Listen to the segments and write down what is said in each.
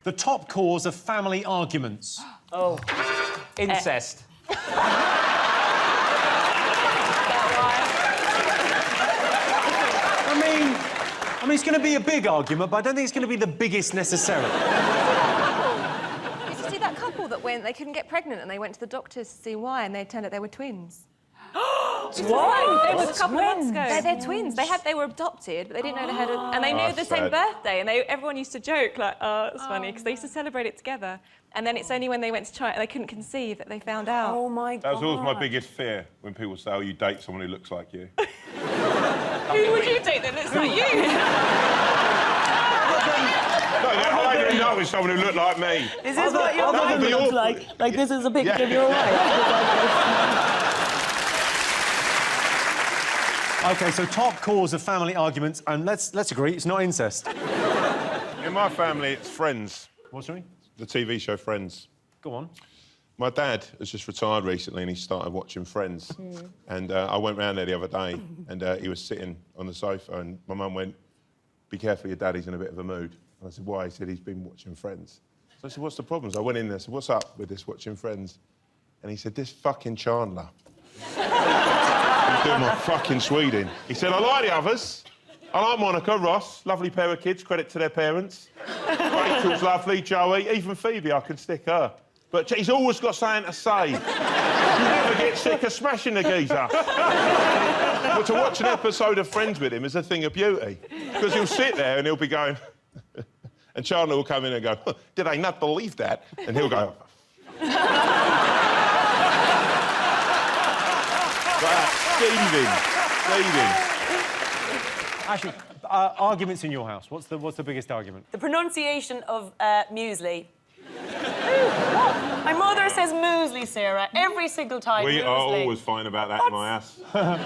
The top cause of family arguments. Oh. Incest. I mean, it's going to be a big argument, but I don't think it's going to be the biggest necessarily. Did you see that couple that went, they couldn't get pregnant and they went to the doctors to see why, and they turned out they were twins? What? It was a couple of months ago. They're twins. They were adopted, but they didn't know they had and they knew the same birthday, and everyone used to joke, like, oh, it's funny, because they used to celebrate it together. And then it's only when they went to try it, they couldn't conceive, that they found out. Oh, my God. That was always my biggest fear, when people say, oh, you date someone who looks like you. Who would you date that looks like you? No, I didn't know it was someone who looked like me. Is this what your wife looks like? Like, this is a picture of your wife? OK, so top cause of family arguments, and let's agree, it's not incest. In my family, it's Friends. What's your name? The TV show Friends. Go on. My dad has just retired recently and he started watching Friends. And I went round there the other day and he was sitting on the sofa and my mum went, be careful, your daddy's in a bit of a mood. And I said, why? He said, he's been watching Friends. So I said, what's the problem? So I went in there and said, what's up with this watching Friends? And he said, this fucking Chandler. He's doing my fucking Sweden. He said, I like the others. I like Monica, Ross, lovely pair of kids, credit to their parents. Rachel's lovely, Joey, even Phoebe, I could stick her. But he's always got something to say. You never get sick of smashing the geezer. But to watch an episode of Friends with him is a thing of beauty. Because he'll sit there and he'll be going... and Chandler will come in and go, did I not believe that? And he'll go... Steven. Actually, arguments in your house. What's the biggest argument? The pronunciation of muesli. My mother says muesli, Sarah, every single time. We muesli. are always fine about that in my house. How do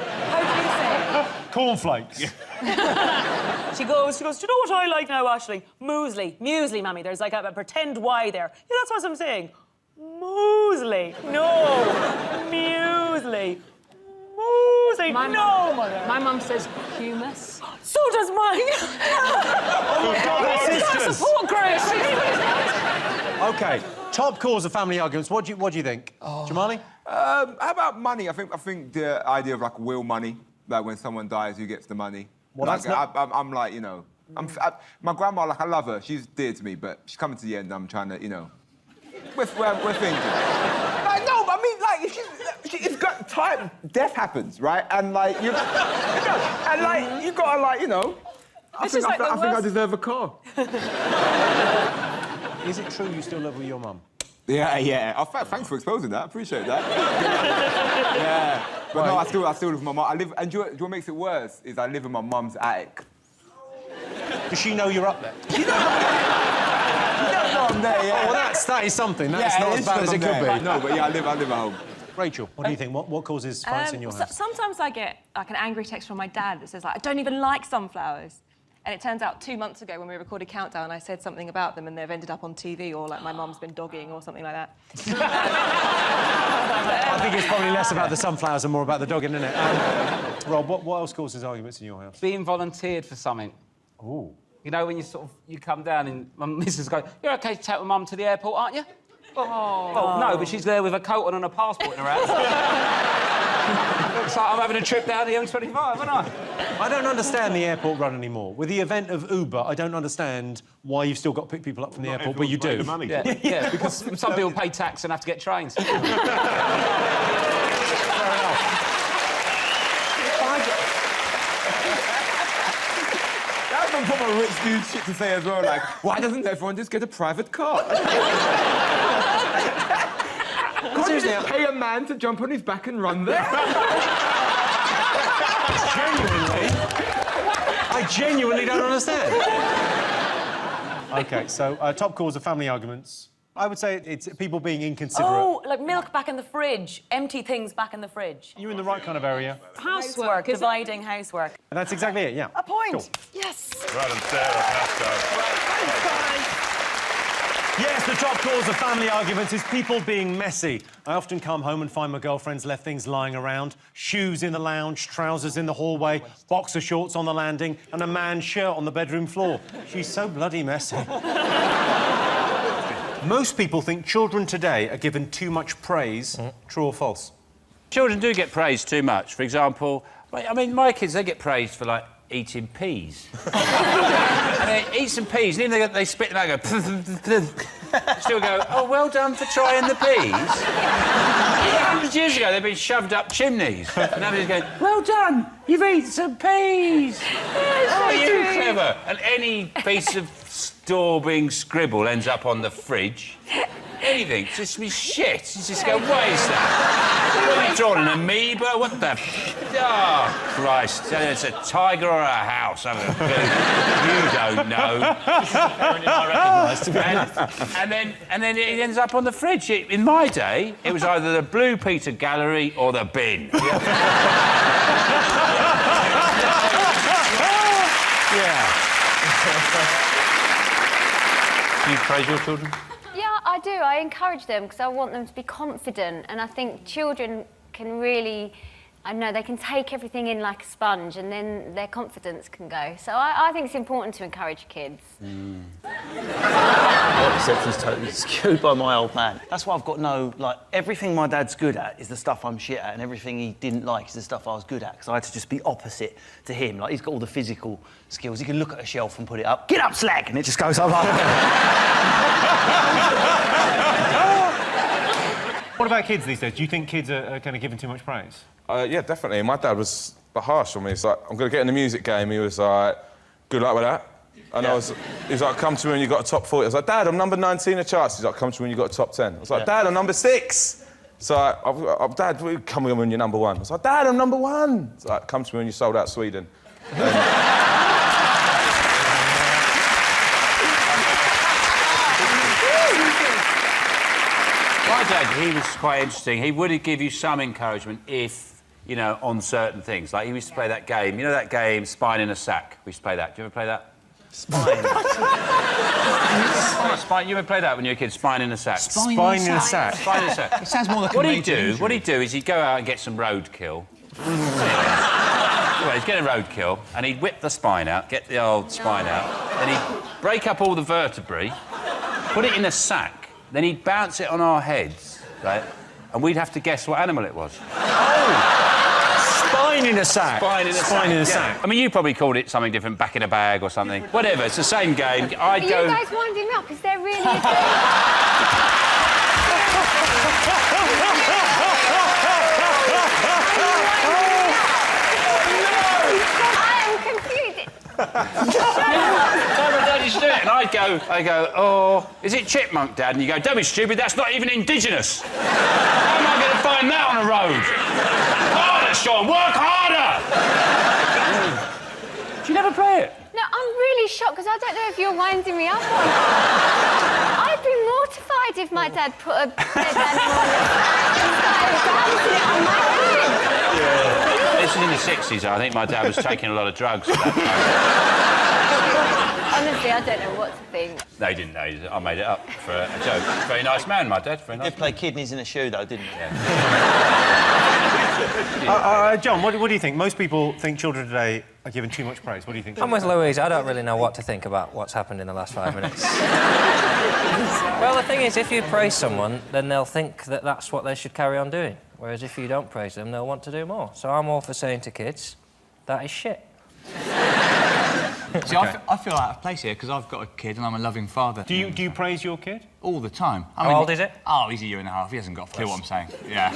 Cornflakes. you say it? She goes, do you know what I like now, Aisling? Muesli. Muesli, Mammy. There's like a pretend Y there. Yeah, that's what I'm saying. Muesli. No. Muesli. Muesli. No, Mother. My mum says humus. So does mine. Oh, my God, they're sisters. Support group. OK, top cause of family arguments. What do you think? Jamali? How about money? I think the idea of, like, will money. Like, when someone dies, who gets the money? Well, like, that's not... I'm like, you know... my grandma, like, I love her. She's dear to me, but she's coming to the end. I'm trying to, you know... We're thinking. Like, no, I mean, like, it's got time. Death happens, right? And, like, you gotta, like, you know... I think I deserve a car. Is it true you still live with your mum? Yeah. Oh, thanks for exposing that. I appreciate that. Yeah. But no, I still live with my mum. And do you know what makes it worse? Is I live in my mum's attic. Does she know you're up there? You know I'm there, yeah. Oh, well, that is something. That's not as bad as it could be. No, but yeah, I live at home. Rachel, what do you think? What causes fights in your house? Sometimes I get, like, an angry text from my dad that says, like, I don't even like sunflowers. And it turns out 2 months ago when we recorded Countdown, I said something about them and they've ended up on TV, or, like, my mum's been dogging or something like that. I think it's probably less about the sunflowers and more about the dogging, isn't it? Rob, what else causes arguments in your house? Being volunteered for something. Ooh. You know, when you come down and my missus goes, you're OK to take my mum to the airport, aren't you? Well, no, but she's there with a coat on and a passport in her hand. Looks like I'm having a trip down the M25, aren't I? I don't understand the airport run anymore. With the event of Uber, I don't understand why you've still got to pick people up from the airport, but you do. The money. Yeah, because some people pay tax and have to get trains. Fair enough. That's some proper rich dude shit to say as well, like, why doesn't everyone just get a private car? Can't you just pay a man to jump on his back and run there? I genuinely don't understand. OK, so top cause of family arguments. I would say it's people being inconsiderate. Oh, like milk back in the fridge, empty things back in the fridge. You're in the right kind of area. Housework, dividing housework. And that's exactly it, yeah. A point. Cool. Yes. Right, and Sarah, Yes, the top cause of family arguments is people being messy. I often come home and find my girlfriend's left things lying around. Shoes in the lounge, trousers in the hallway, boxer shorts on the landing, and a man's shirt on the bedroom floor. She's so bloody messy. Most people think children today are given too much praise. True or false? Children do get praised too much. For example, I mean, my kids, they get praised for, like, eating peas. And they eat some peas, and then they spit them out and go... Still go, oh, well done for trying the peas. 100 years ago, they've been shoved up chimneys. And now they're going, well done, you've eaten some peas. Oh, you're clever. And any piece of daubing scribble ends up on the fridge. Anything, just be shit. You just go, what is that? What are you drawing, an amoeba? What the... Oh, Christ. It's a tiger or a house. I don't know. You don't know. And then it ends up on the fridge. In my day, it was either the Blue Peter Gallery or the bin. Yeah. Do you praise your children? Yeah, I do. I encourage them because I want them to be confident, and I think children can really, I don't know, they can take everything in like a sponge, and then their confidence can go. So I think it's important to encourage kids. My perception's totally skewed by my old man. That's why I've got no, like, everything my dad's good at is the stuff I'm shit at, and everything he didn't like is the stuff I was good at, because I had to just be opposite to him. Like, he's got all the physical skills. He can look at a shelf and put it up, get up, slag, and it just goes up like What about kids these days? Do you think kids are kind of given too much praise? Yeah, definitely. My dad was a bit harsh on me. He's like, I'm going to get in the music game. He was like, good luck with that. And he was like, come to me when you got a top 40. I was like, Dad, I'm number 19 in the charts. He's like, come to me when you got a top 10. I was like, Dad, I'm number 6. So Dad, come when you're number 1. I was like, Dad, I'm number 1. He's like, come to me when you sold out Sweden. My dad, he was quite interesting. He would give you some encouragement if, you know, on certain things. Like, he used to play that game. You know that game, Spine in a Sack? We used to play that. Do you ever play that? spine. Spine. You ever play that when you were a kid? Spine in a Sack. Spine in a sack. Spine in a Sack. It sounds more like What he'd do is he'd go out and get some roadkill. Well, he'd get a roadkill, and he'd whip the spine out, get the old spine out, then he'd break up all the vertebrae, put it in a sack, then he'd bounce it on our heads, right? And we'd have to guess what animal it was. Oh! Spine in a sack. Spine in a sack. Spine in a sack. I mean, you probably called it something different, back in a bag or something. Whatever, it's the same game. Are you guys winding me up? Is there really a game? Used to do it, and I'd go, oh, is it chipmunk, Dad? And you go, don't be stupid, that's not even indigenous. How am I going to find that on a road? Harder, Sean, work harder! Do you never play it? No, I'm really shocked because I don't know if you're winding me up or not. I'd be mortified if my dad put a dead animal on his back and started bouncing it on my head. Yeah. This is in the 60s, I think my dad was taking a lot of drugs at that time. Honestly, I don't know what to think. No, he didn't know. I made it up for a joke. Very nice man, my dad. Very nice. He did play kidneys in a shoe, though, didn't he? John, what do you think? Most people think children today are given too much praise. What do you think? I'm with Louise. I don't really know what to think about what's happened in the last 5 minutes. Well, the thing is, if you praise someone, then they'll think that that's what they should carry on doing. Whereas if you don't praise them, they'll want to do more. So I'm all for saying to kids, that is shit. See, I feel out of place here because I've got a kid and I'm a loving father. Do you praise your kid? All the time. How old is it? Oh, he's a year and a half. He hasn't got a clue what I'm saying. Yeah.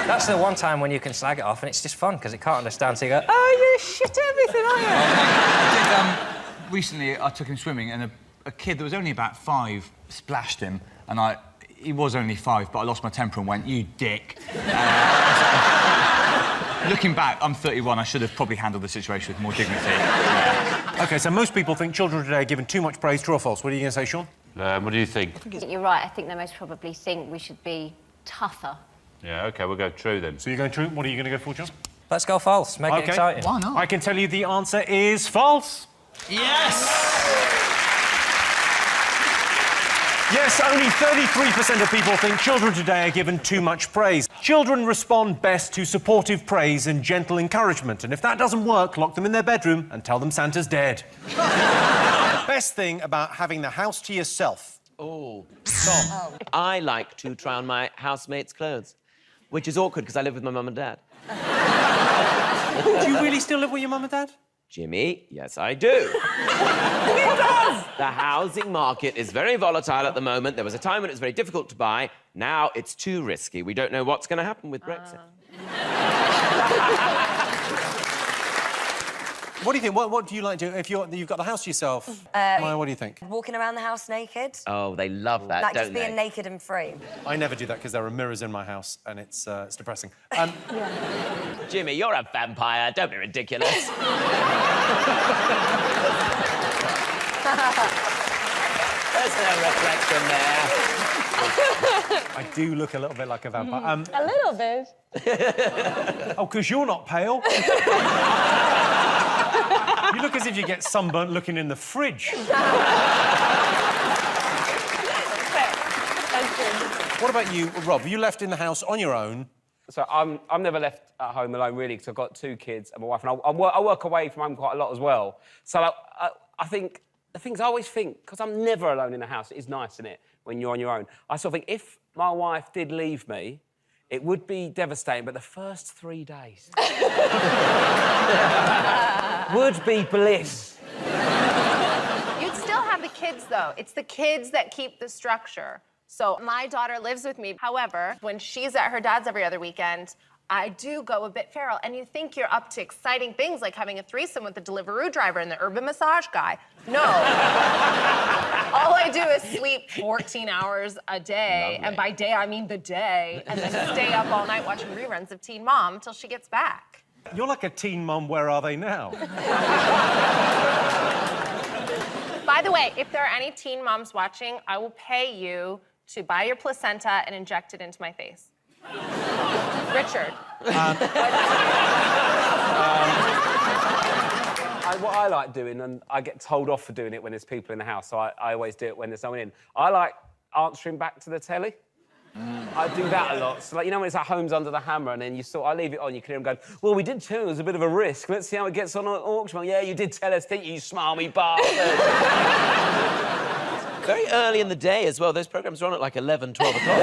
That's the one time when you can slag it off and it's just fun because it can't understand, so you go, oh, you shit everything, aren't you? I did, recently, I took him swimming and a kid that was only about 5 splashed him and he was only 5, but I lost my temper and went, you dick. Looking back, I'm 31. I should have probably handled the situation with more dignity. Yeah. OK, so most people think children today are given too much praise. True or false? What are you going to say, Sean? What do you think? I think you're right. I think they most probably think we should be tougher. Yeah, OK, we'll go true then. So you're going true. What are you going to go for, John? Let's go false. Make it exciting. Why not? I can tell you the answer is false. Yes! Yes, only 33% of people think children today are given too much praise. Children respond best to supportive praise and gentle encouragement, and if that doesn't work, lock them in their bedroom and tell them Santa's dead. Best thing about having the house to yourself. Oh. Tom. I like to try on my housemate's clothes, which is awkward because I live with my mum and dad. Do you really still live with your mum and dad? Jimmy, yes, I do. He does! The housing market is very volatile at the moment. There was a time when it was very difficult to buy. Now it's too risky. We don't know what's going to happen with Brexit. What do you think? What do you like to do if you've got the house to yourself? Maya, what do you think? Walking around the house naked. Oh, they love that, Like don't just being they? naked and free. I never do that because there are mirrors in my house and it's depressing. Jimmy, you're a vampire. Don't be ridiculous. There's no reflection there. I do look a little bit like a vampire. A little bit. Oh, because you're not pale. You look as if you get sunburnt looking in the fridge. What about you, Rob? Are you left in the house on your own? So I'm never left at home alone, really, because I've got 2 kids and my wife, and I work away from home quite a lot as well. So I think the things I always think, because I'm never alone in the house, it is nice, isn't it, when you're on your own. I sort of think if my wife did leave me, it would be devastating, but the first 3 days would be bliss. You'd still have the kids, though. It's the kids that keep the structure. So my daughter lives with me. However, when she's at her dad's every other weekend, I do go a bit feral. And you think you're up to exciting things like having a threesome with the Deliveroo driver and the urban massage guy. No. All I do is sleep 14 hours a day. Lovely. And by day, I mean the day. And then stay up all night watching reruns of Teen Mom until she gets back. You're like a teen mum, where are they now? By the way, if there are any teen moms watching, I will pay you to buy your placenta and inject it into my face. Richard. What I like doing, and I get told off for doing it when there's people in the house, so I always do it when there's someone in. I like answering back to the telly. I do that a lot. So, like, you know when it's like Homes Under the Hammer, and then I leave it on, you can hear them going, well, we did tell you it was a bit of a risk. Let's see how it gets on auction. Well, yeah, you did tell us, didn't you, smarmy bastard? Very early in the day as well. Those programmes are on at like 11, 12 o'clock.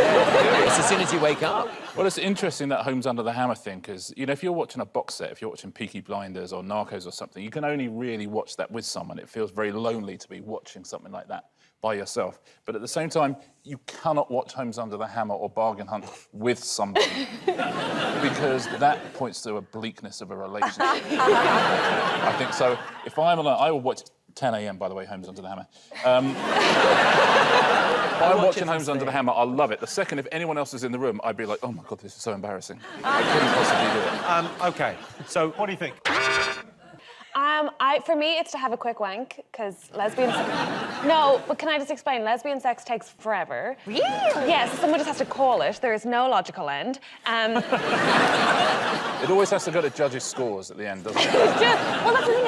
It's as soon as you wake up. Well, it's interesting, that Homes Under the Hammer thing, because, you know, if you're watching a box set, if you're watching Peaky Blinders or Narcos or something, you can only really watch that with someone. It feels very lonely to be watching something like that by yourself. But at the same time, you cannot watch Homes Under the Hammer or Bargain Hunt with somebody because that points to a bleakness of a relationship. I think so. If I'm alone, I will watch 10 a.m, by the way, Homes Under the Hammer. If I'm watching Homes Under the Hammer, I'll love it. The second, if anyone else is in the room, I'd be like, oh my God, this is so embarrassing. I couldn't possibly do it. OK, so what do you think? For me, it's to have a quick wank, because lesbian... No, but can I just explain? Lesbian sex takes forever. Really? Yes, someone just has to call it. There is no logical end. It always has to go to judges' scores at the end, doesn't it? Well, that's the thing.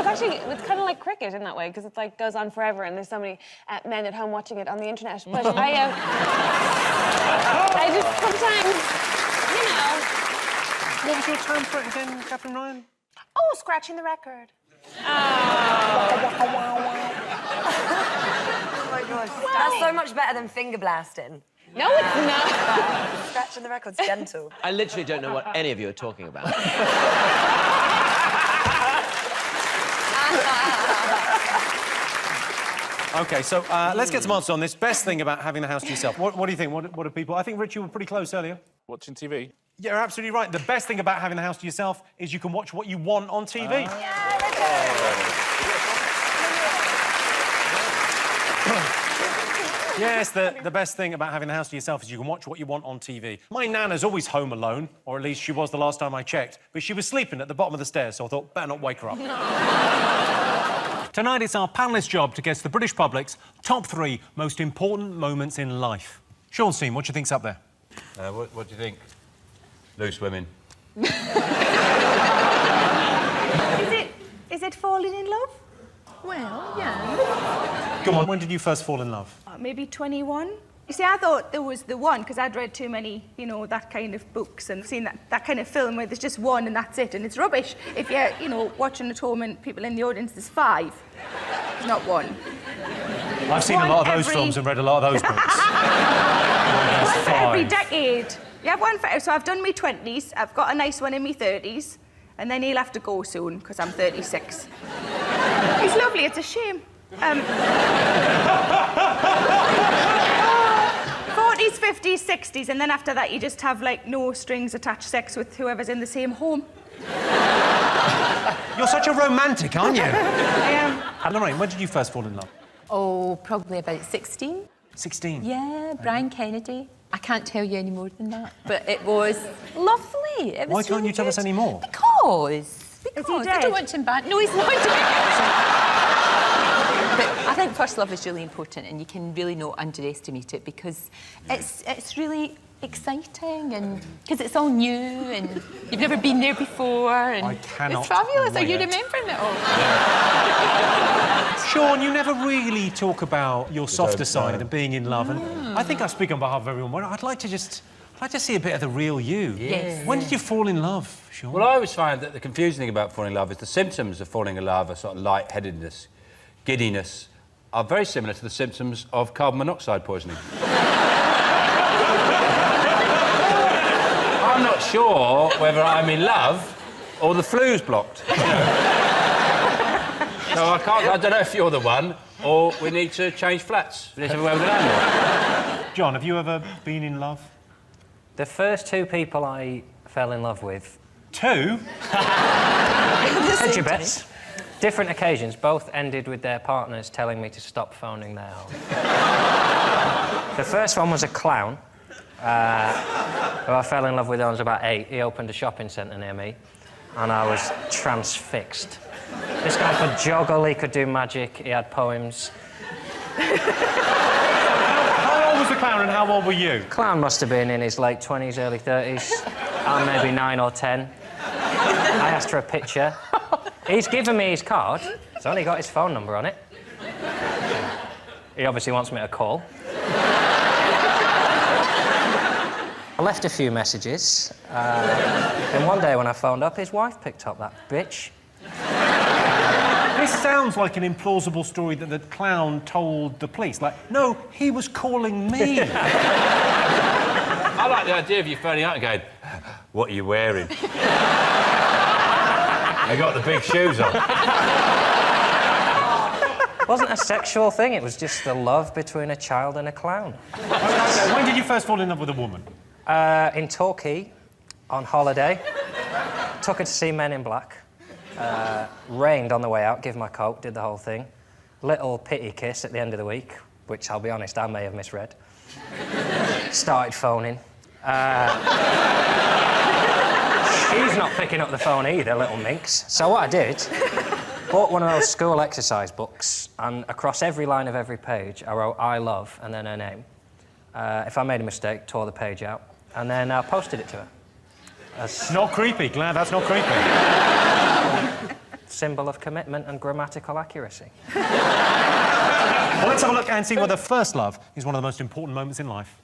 It's kind of like cricket in that way, because it like goes on forever, and there's so many men at home watching it on the internet. But I just sometimes, you know. What was your term for it again, Catherine Ryan? Oh, scratching the record. Oh my gosh. That's so much better than finger blasting. No, it's not. Scratching the record's gentle. I literally don't know what any of you are talking about. OK, so let's get some answers on this. Best thing about having the house to yourself. What do you think? What do people... I think, Rich, you were pretty close earlier. Watching TV? Yeah, you're absolutely right. The best thing about having the house to yourself is you can watch what you want on TV. Yes, the best thing about having the house to yourself is you can watch what you want on TV. My nana's always home alone, or at least she was the last time I checked, but she was sleeping at the bottom of the stairs, so I thought, better not wake her up. Tonight, it's our panellists' job to guess the British public's top 3 most important moments in life. Sean Seam, what do you think's up there? What do you think? Loose women. Is it falling in love? Well, yeah. Come on, when did you first fall in love? Maybe 21. You see, I thought there was the one, because I'd read too many, you know, that kind of books and seen that kind of film where there's just one and that's it, and it's rubbish. If you're, you know, watching at home and people in the audience, there's 5. There's not 1. I've seen a lot of those films and read a lot of those books. One for every decade. You have one for... So I've done my 20s, I've got a nice one in my 30s, and then he'll have to go soon, because I'm 36. He's lovely, it's a shame. 40s, 50s, 60s, and then after that you just have, like, no strings attached sex with whoever's in the same home. You're such a romantic, aren't you? I am. And Lorraine, when did you first fall in love? Oh, probably about 16. 16? Yeah, Brian Kennedy. I can't tell you any more than that, but it was lovely. It was Why can't really you tell us any more? Because Is he I dead? don't want to embarrass... No, he's not dead. But I think first love is really important, and you can really not underestimate it, because it's really exciting, and because it's all new and you've never been there before, and I cannot it's fabulous. Are you wait. remembering it all? Sean, you never really talk about your softer don't, side no. and being in love, and I think I speak on behalf of everyone. I'd like to see a bit of the real you. Yes. When did you fall in love, Sean? Well, I always find that the confusing thing about falling in love is the symptoms of falling in love are sort of lightheadedness, giddiness, are very similar to the symptoms of carbon monoxide poisoning. I'm not sure whether I'm in love or the flu's blocked. You know? So I don't know if you're the one or we need to change flats. We need to have a word with the landlord. John, have you ever been in love? The first two people I fell in love with... Two? Hedge your bets. Different occasions, both ended with their partners telling me to stop phoning their home. The first one was a clown, who I fell in love with when I was about 8. He opened a shopping centre near me, and I was transfixed. This guy could juggle, he could do magic, he had poems. How old was the clown and how old were you? Clown must have been in his late 20s, early 30s. I'm maybe 9 or 10. I asked for a picture. He's given me his card. It's only got his phone number on it. He obviously wants me to call. I left a few messages. And one day when I phoned up, his wife picked up, that bitch. This sounds like an implausible story that the clown told the police. Like, no, he was calling me. I like the idea of you phoning out and going, what are you wearing? I got the big shoes on. It wasn't a sexual thing, it was just the love between a child and a clown. When did you first fall in love with a woman? In Torquay, on holiday. Took her to see Men in Black. Rained on the way out, give my coat, did the whole thing. Little pity kiss at the end of the week, which I'll be honest, I may have misread. Started phoning. She's not picking up the phone either, little minx. So what I did, bought one of those school exercise books, and across every line of every page, I wrote I love and then her name. If I made a mistake, tore the page out, and then I posted it to her. Not creepy, glad that's not creepy. Symbol of commitment and grammatical accuracy. Well, let's have a look and see whether first love is one of the most important moments in life.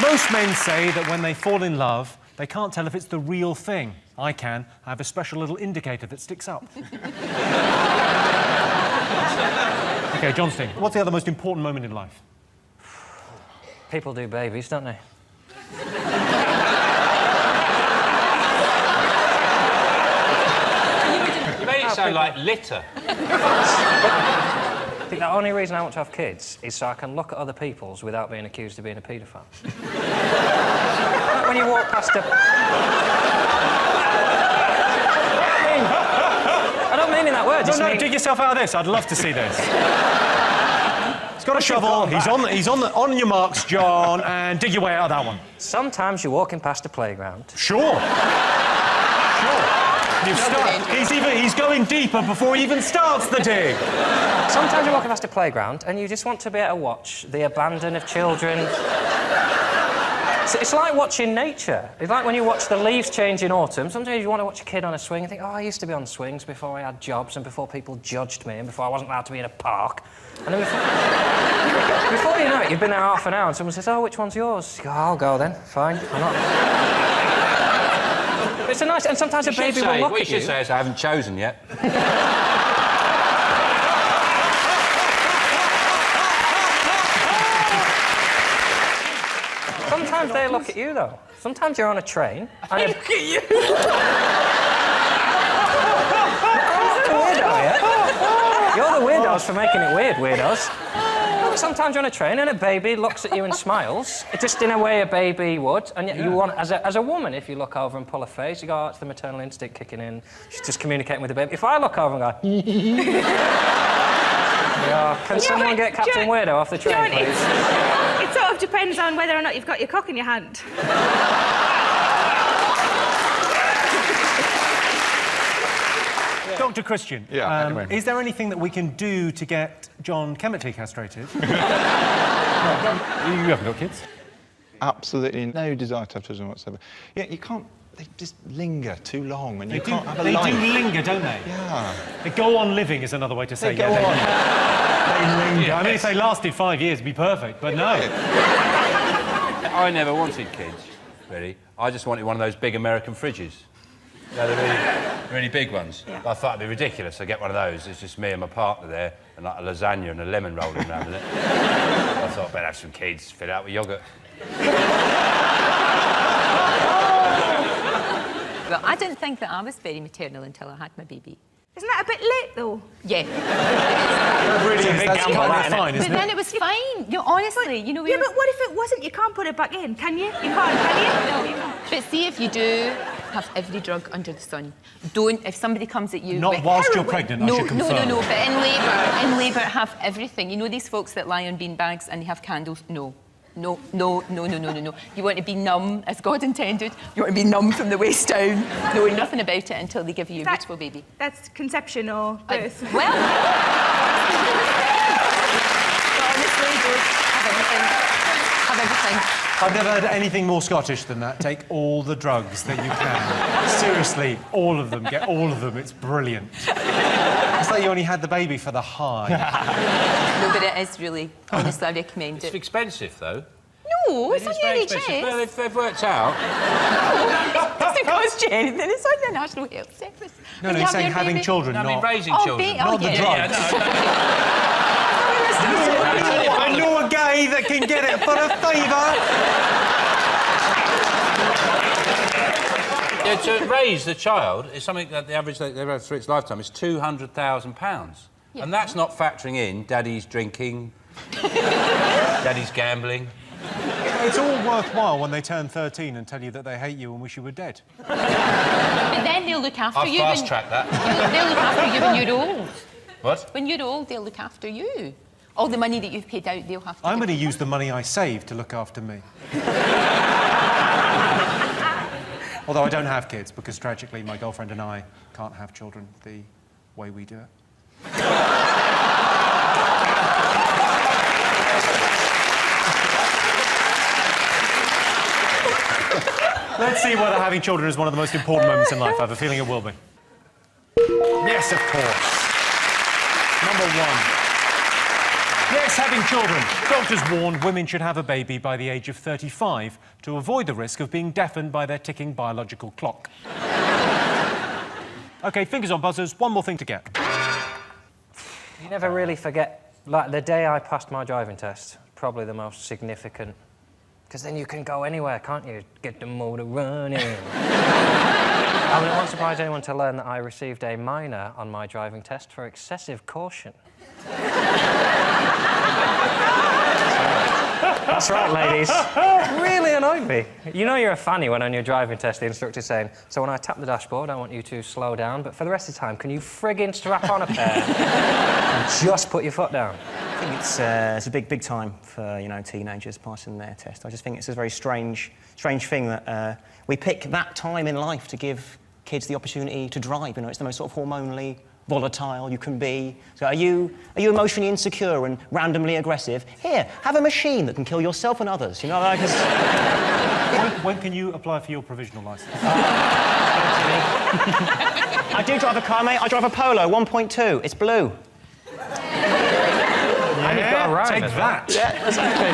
Most men say that when they fall in love, they can't tell if it's the real thing. I can. I have a special little indicator that sticks up. OK, Johnston, what's the other most important moment in life? People do babies, don't they? You made it sound like litter. I think the only reason I want to have kids is so I can look at other people's without being accused of being a paedophile. Like when you walk past a... I don't mean in that word. No, dig yourself out of this. I'd love to see this. He's got a shovel. He's on your marks, John, and dig your way out of that one. Sometimes you're walking past a playground. Sure. He's going deeper before he even starts the dig. Sometimes you're walking past a playground and you just want to be able to watch the abandon of children. It's like watching nature. It's like when you watch the leaves change in autumn. Sometimes you want to watch a kid on a swing and think, oh, I used to be on swings before I had jobs and before people judged me and before I wasn't allowed to be in a park. And then before you know it, you've been there half an hour and someone says, oh, which one's yours? You go, I'll go then. Fine. I'm not... It's a nice... And sometimes a baby will look at you. What you should say is, I haven't chosen yet. sometimes they look at you, though. Sometimes you're on a train. They look at you. Weirdo, yeah? You're the weirdos for making it weird, weirdos. Sometimes you're on a train and a baby looks at you and smiles, just in a way a baby would, and yet you want, as a woman, if you look over and pull a face, you go, oh, it's the maternal instinct kicking in. She's just communicating with the baby. If I look over and go, can someone get Captain Weirdo off the train, please? It sort of depends on whether or not you've got your cock in your hand. Dr. Christian, is there anything that we can do to get John chemically castrated? You haven't got kids? Absolutely no desire to have children whatsoever. Yeah, you can't... They just linger too long and you can't have a life. They do linger, don't they? Yeah. They go on living is another way to say They go on. They linger. I mean, if they lasted 5 years, it'd be perfect, but no. I never wanted kids, really. I just wanted one of those big American fridges. You know, the really big ones. Yeah. I thought it'd be ridiculous. I get one of those. It's just me and my partner there, and like a lasagna and a lemon rolling around in it. I thought I'd better have some kids, fill it out with yoghurt. Well, I didn't think that I was very maternal until I had my baby. Isn't that a bit late, though? Yeah. Really, that's kind of fine, isn't But then it was fine. You know, honestly, you know... Yeah, but what if it wasn't? You can't put it back in, can you? You can't, can you? No, you can't. But see, if you do have every drug under the sun, don't... If somebody comes at you Not with whilst you're heroin- pregnant, I should confirm. No, but in labour, have everything. You know these folks that lie on bean bags and they have candles? No. No. You want to be numb, as God intended. You want to be numb from the waist down, knowing nothing about it until they give you a beautiful baby. That's conception or birth. Well... honestly, just have everything. Have everything. I've never heard anything more Scottish than that. Take all the drugs that you can. Seriously, all of them. Get all of them. It's brilliant. It's like you only had the baby for the high. No, but it is really. Honestly, I recommend it. It's expensive, though. No, it's on your NHS. Well, they've worked out. No, it doesn't cost you anything. It's on the National Health Service. No, he's saying having children, I mean, not... raising children. Not the drugs. I know a guy that can get it for a favour. Yeah, to raise the child is something that the average they've had through its lifetime is £200,000. Yeah. And that's not factoring in daddy's drinking, daddy's gambling. It's all worthwhile when they turn 13 and tell you that they hate you and wish you were dead. But then they'll look after you. I'll fast-track that. They'll look after you when you're old. What? When you're old, they'll look after you. All the money that you've paid out, they'll have to... I'm going to use the money I saved to look after me. Although I don't have kids, because tragically my girlfriend and I can't have children the way we do it. Let's see whether having children is one of the most important moments in life. I have a feeling it will be. Yes, of course. Number one. Yes, having children. Doctors warn women should have a baby by the age of 35 to avoid the risk of being deafened by their ticking biological clock. OK, fingers on buzzers. One more thing to get. You never really forget, like, the day I passed my driving test, probably the most significant. Because then you can go anywhere, can't you? Get the motor running. I mean, it won't surprise anyone to learn that I received a minor on my driving test for excessive caution. That's right, ladies. Really annoyed me. You know you're a fanny when on your driving test the instructor's saying, so when I tap the dashboard, I want you to slow down, but for the rest of the time, can you friggin' strap on a pair and just put your foot down? I think it's a big time for, you know, teenagers passing their test. I just think it's a very strange thing that we pick that time in life to give kids the opportunity to drive. You know, it's the most sort of hormonally volatile you can be. So are you emotionally insecure and randomly aggressive? Here, have a machine that can kill yourself and others. You know, like When can you apply for your provisional licence? I do drive a car, mate. I drive a Polo 1.2. It's blue. And you've got a rhyme take as that. well. Yeah, exactly.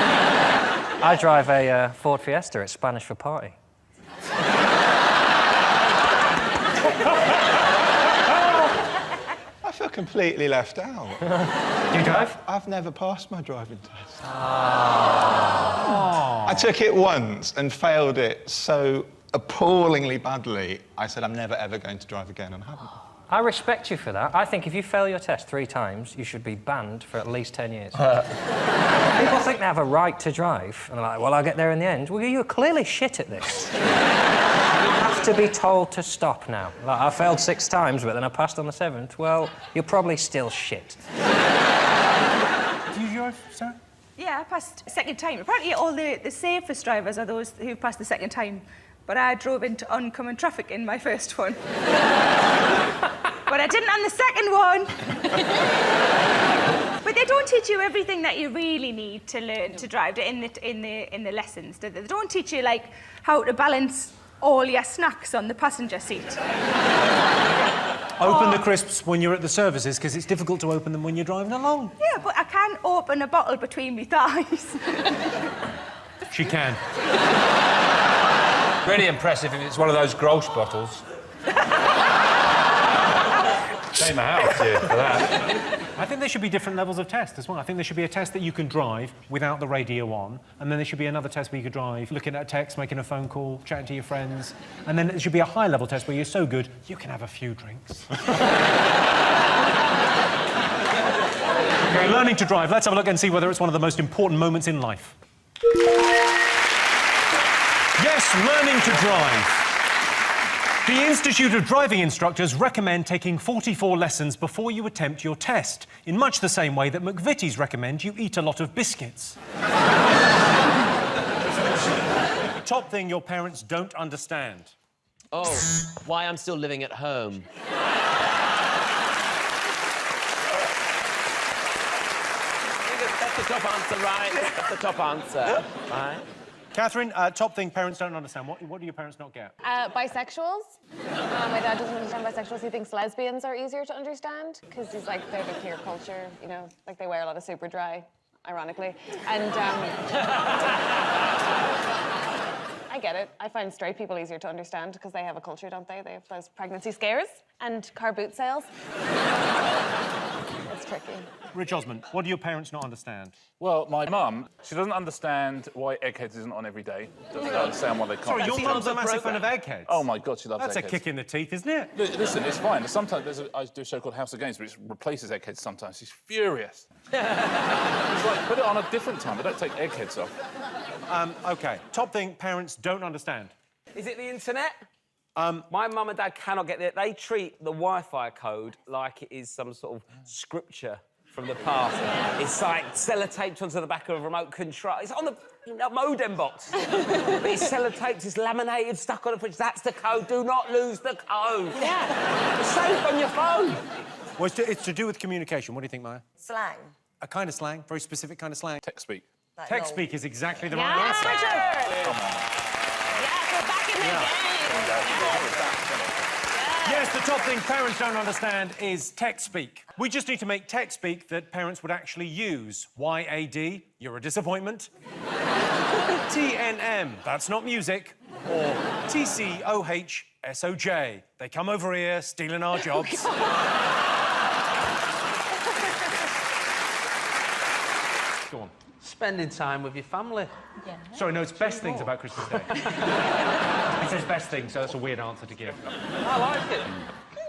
I drive a Ford Fiesta. It's Spanish for party. I feel completely left out. Do you drive? I've never passed my driving test. I took it once and failed it so appallingly badly, I said I'm never, ever going to drive again, and I haven't. I respect you for that. I think if you fail your test 3 times, you should be banned for at least 10 years. People think they have a right to drive, and they're like, well, I'll get there in the end. Well, you're clearly shit at this. You have to be told to stop now. Like, I failed 6 times, but then I passed on the 7th. Well, you're probably still shit. Do you drive, Sarah? Yeah, I passed second time. Apparently all the safest drivers are those who passed the second time. But I drove into oncoming traffic in my first one. But I didn't on the second one. But they don't teach you everything that you really need to learn to drive in the lessons, do they? They don't teach you, like, how to balance all your snacks on the passenger seat. Open the crisps when you're at the services, because it's difficult to open them when you're driving along. Yeah, but I can't open a bottle between my thighs. She can. Really impressive if it's one of those gross bottles. Shame the house here for that. I think there should be different levels of test as well. I think there should be a test that you can drive without the radio on, and then there should be another test where you could drive looking at a text, making a phone call, chatting to your friends, and then there should be a high-level test where you're so good you can have a few drinks. Okay, learning to drive. Let's have a look and see whether it's one of the most important moments in life. Yes, learning to drive. The Institute of Driving Instructors recommend taking 44 lessons before you attempt your test, in much the same way that McVitie's recommend you eat a lot of biscuits. Top thing your parents don't understand. Oh, why I'm still living at home. That's the top answer, right? That's the top answer, right? Catherine, top thing parents don't understand. What do your parents not get? Bisexuals. My dad doesn't understand bisexuals. He thinks lesbians are easier to understand because he's like, they're the queer culture, you know, like they wear a lot of super dry, ironically. And I get it. I find straight people easier to understand because they have a culture, don't they? They have those pregnancy scares and car boot sales. It's tricky. Rich Osmond, what do your parents not understand? Well, my mum, she doesn't understand why Eggheads isn't on every day. Doesn't understand why they can't. Sorry, your mum's a massive fan of Eggheads? Oh, my God, she loves That's Eggheads. a kick in the teeth, isn't it? Listen, it's fine. Sometimes I do a show called House of Games, which replaces Eggheads sometimes. She's furious. It's like, put it on a different time. They don't take Eggheads off. OK. Top thing parents don't understand. Is it the internet? My mum and dad cannot get it. They treat the Wi-Fi code like it is some sort of scripture from the past. It's like sellotaped onto the back of a remote control. It's on the modem box. But it's sellotaped, it's laminated, stuck on the fridge. That's the code. Do not lose the code. Yeah. It's safe on your phone. Well, it's to do with communication. What do you think, Maya? Slang. A kind of slang, very specific kind of slang. Text speak. Like Text lol. speak is exactly the right answer. Yeah, we're back in the game. Yes, the top thing parents don't understand is text speak. We just need to make text speak that parents would actually use. YAD, you're a disappointment. TNM, that's not music. Or TCOHSOJ, they come over here stealing our jobs. Go on. Spending time with your family. Yeah. Sorry, no, it's best things about Christmas Day. It says best things, so that's a weird answer to give. I like it.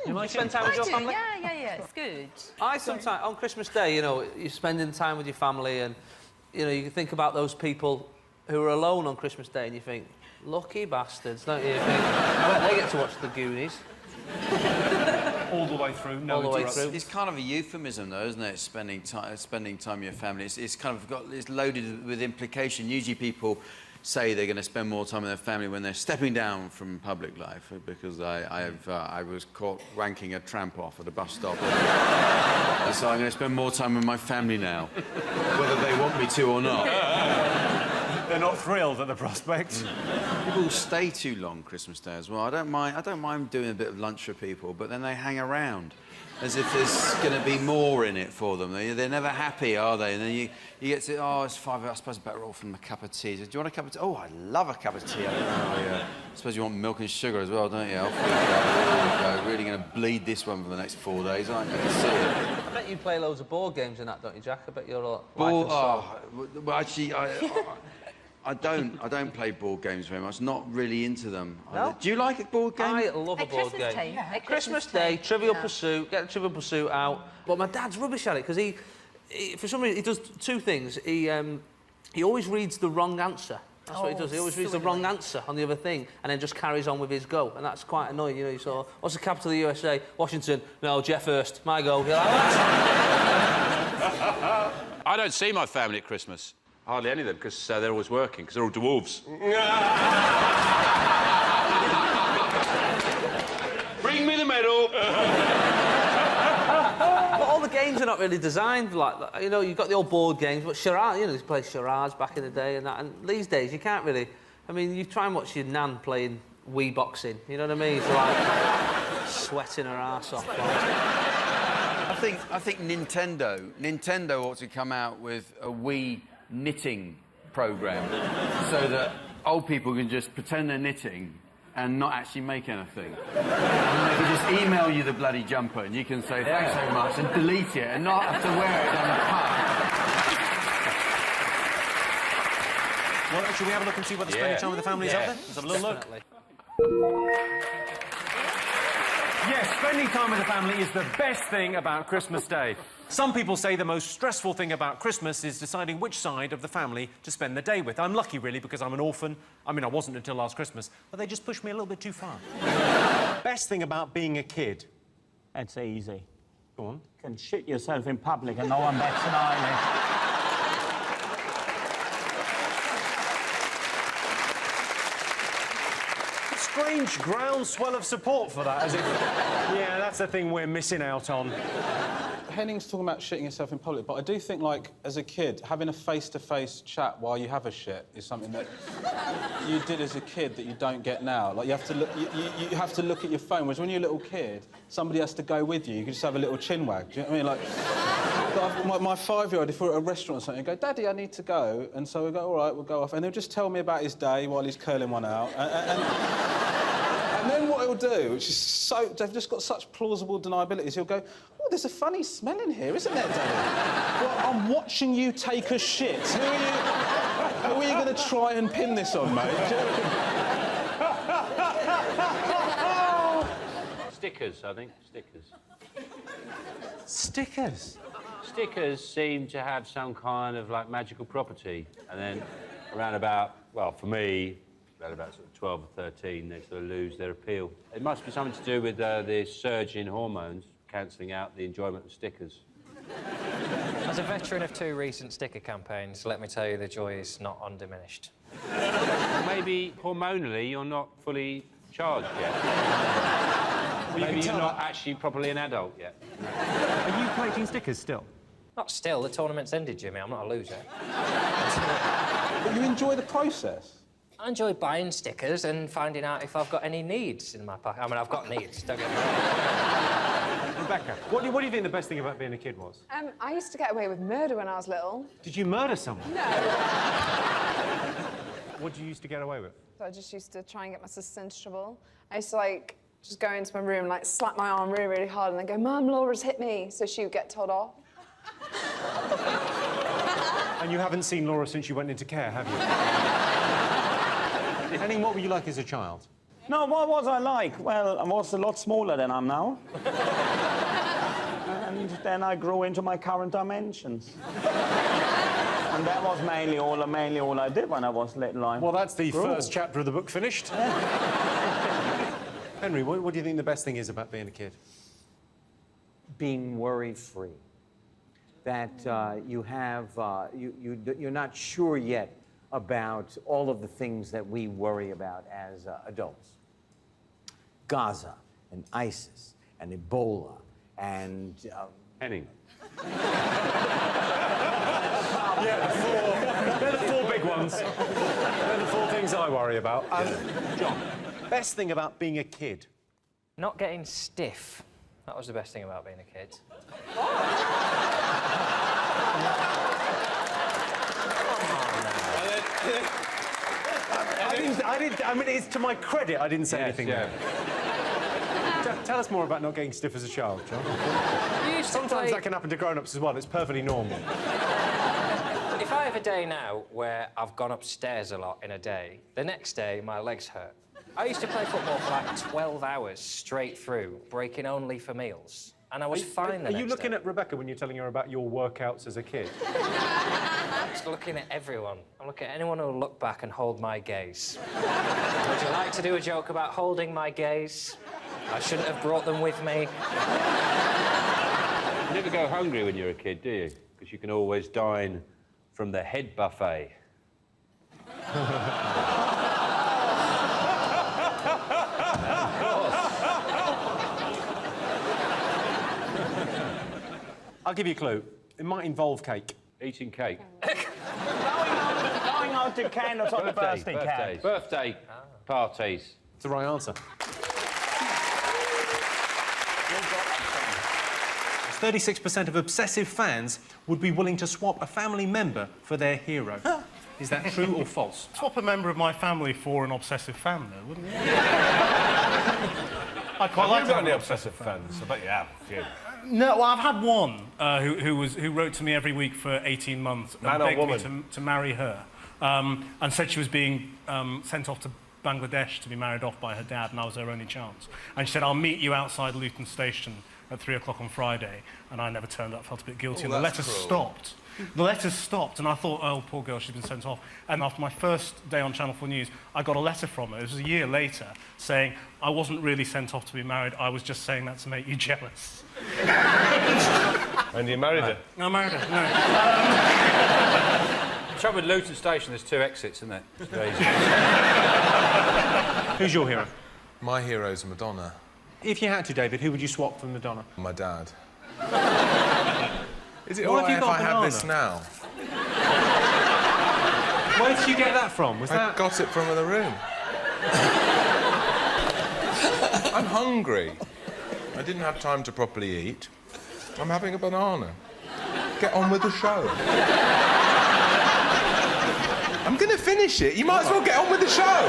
You like Spend time with your family? Yeah, it's good. I sometimes, on Christmas Day, you know, you're spending time with your family and, you know, you think about those people who are alone on Christmas Day and you think, lucky bastards, don't you? You think, I bet they get to watch the Goonies. All the way through, no All the way interruptions. through. It's kind of a euphemism, though, isn't it? Spending time with your family. It's kind of it's loaded with implication. Usually, people say they're going to spend more time with their family when they're stepping down from public life. Because I was caught wanking a tramp off at a bus stop, and so I'm going to spend more time with my family now, whether they want me to or not. They're not thrilled at the prospect. People stay too long Christmas Day as well. I don't mind doing a bit of lunch for people, but then they hang around. as if there's going to be more in it for them. They're never happy, are they? And then you get to, oh, it's 5, I suppose I'm better off from a cup of tea. Do you want a cup of tea? Oh, I love a cup of tea. I don't know, yeah. I suppose you want milk and sugar as well, don't you? Off you go. Really going to bleed this one for the next 4 days, aren't you? I can see it. I bet you play loads of board games and that, don't you, Jack? I bet you're a Well, actually, I don't play board games very much. Not really into them. No? Do you like a board game? I love a board game. At Christmas Day, Trivial Pursuit, get the Trivial Pursuit out. But my dad's rubbish at it because he, for some reason, he does 2 things. He always reads the wrong answer. That's what he does. He always reads the wrong answer on the other thing and then just carries on with his go. And that's quite annoying, you know. You saw, what's the capital of the USA? Washington. No, Jeff Hurst. My go. You're like, I don't see my family at Christmas. Hardly any of them, because they're always working, because they're all dwarves. Bring me the medal! But all the games are not really designed like that. You know, you've got the old board games, but charades, you know, you play charades back in the day and that. And these days, you can't really... I mean, you try and watch your nan playing Wii boxing, you know what I mean? It's like sweating her arse off. I think Nintendo ought to come out with a Wii knitting program so that old people can just pretend they're knitting and not actually make anything. And they can just email you the bloody jumper and you can say thanks so much and delete it and not have to wear it on the pub. Well, should we have a look and see what the spending time with the family is up there? Let's have a little look. Yes, spending time with the family is the best thing about Christmas Day. Some people say the most stressful thing about Christmas is deciding which side of the family to spend the day with. I'm lucky, really, because I'm an orphan. I mean, I wasn't until last Christmas, but they just pushed me a little bit too far. Best thing about being a kid? It's easy. Go on. You can shit yourself in public and no one bats an eyelid. Strange groundswell of support for that, as if... Yeah, that's the thing we're missing out on. Henning's talking about shitting yourself in public, but I do think, like, as a kid, having a face-to-face chat while you have a shit is something that you did as a kid that you don't get now. Like, you have to look, you have to look at your phone, whereas when you're a little kid, somebody has to go with you. You can just have a little chin wag. Do you know what I mean? Like, my 5-year-old, if we're at a restaurant or something, he'll go, Daddy, I need to go. And so we go, all right, we'll go off. And he'll just tell me about his day while he's curling one out. And then what he'll do, which is so... They've just got such plausible deniabilities, he'll go, oh, there's a funny smell in here, isn't there, Daddy? Well, I'm watching you take a shit. Who are you going to try and pin this on, mate? Stickers, I think. Stickers. Stickers? Stickers seem to have some kind of, like, magical property. And then around about, well, for me, around about sort of 12 or 13, they sort of lose their appeal. It must be something to do with the surge in hormones, cancelling out the enjoyment of stickers. As a veteran of 2 recent sticker campaigns, let me tell you the joy is not undiminished. Maybe hormonally you're not fully charged yet. Well, maybe you're not actually properly an adult yet. Are you collecting stickers still? Not still. The tournament's ended, Jimmy. I'm not a loser. But you enjoy the process? I enjoy buying stickers and finding out if I've got any needs in my pocket. I mean, I've got needs, don't get me wrong. Rebecca, what do you think the best thing about being a kid was? I used to get away with murder when I was little. Did you murder someone? No. What did you used to get away with? So I just used to try and get my sister into trouble. I used to, like, just go into my room, like, slap my arm really, really hard and then go, Mum, Laura's hit me, so she would get told off. And you haven't seen Laura since you went into care, have you? Henning, what were you like as a child? No, what was I like? Well, I was a lot smaller than I'm now. And then I grew into my current dimensions. And that was mainly all I did when I was little. Well, that's the first chapter of the book finished. Henry, what do you think the best thing is about being a kid? Being worry-free. That you have, you're not sure yet about all of the things that we worry about as adults. Gaza and ISIS and Ebola and... Henning. Yeah, they're the 4 big ones. They're the 4 things I worry about. John, best thing about being a kid? Not getting stiff. That was the best thing about being a kid. I mean, it's to my credit, I didn't say anything there. Tell us more about not getting stiff as a child, John. Sometimes that can happen to grown-ups as well. It's perfectly normal. If I have a day now where I've gone upstairs a lot in a day, the next day my legs hurt. I used to play football for like 12 hours straight through, breaking only for meals. And I was fine the next day. Are you looking at Rebecca when you're telling her about your workouts as a kid? I'm just looking at everyone. I'm looking at anyone who'll look back and hold my gaze. Would you like to do a joke about holding my gaze? I shouldn't have brought them with me. You never go hungry when you're a kid, do you? Because you can always dine from the head buffet. I'll give you a clue. It might involve cake. Eating cake. Going on to candles on the birthday cake. Birthday parties. It's the right answer. 36% of obsessive fans would be willing to swap a family member for their hero. Is that true or false? Swap a member of my family for an obsessive fan, though, wouldn't you? I'd quite like to have any obsessive fans. I bet you have a few. No, well, I've had one who wrote to me every week for 18 months and begged me to marry her, and said she was being sent off to Bangladesh to be married off by her dad, and I was her only chance. And she said, "I'll meet you outside Luton Station at 3 o'clock on Friday," and I never turned up, felt a bit guilty, and the letters stopped. The letters stopped, and I thought, oh, poor girl, she's been sent off. And after my first day on Channel 4 News, I got a letter from her, it was a year later, saying, "I wasn't really sent off to be married, I was just saying that to make you jealous." And you married her? No, I married her, no. The trouble with Luton Station, there's 2 exits, isn't it? It's very easy. Who's your hero? My hero's Madonna. If you had to, David, who would you swap for Madonna? My dad. Is it What all have you right if got, I have this banana? now? Where did you get that from? I got it from the room. I'm hungry. I didn't have time to properly eat. I'm having a banana. Get on with the show. I'm going to finish it. You might as well get on with the show.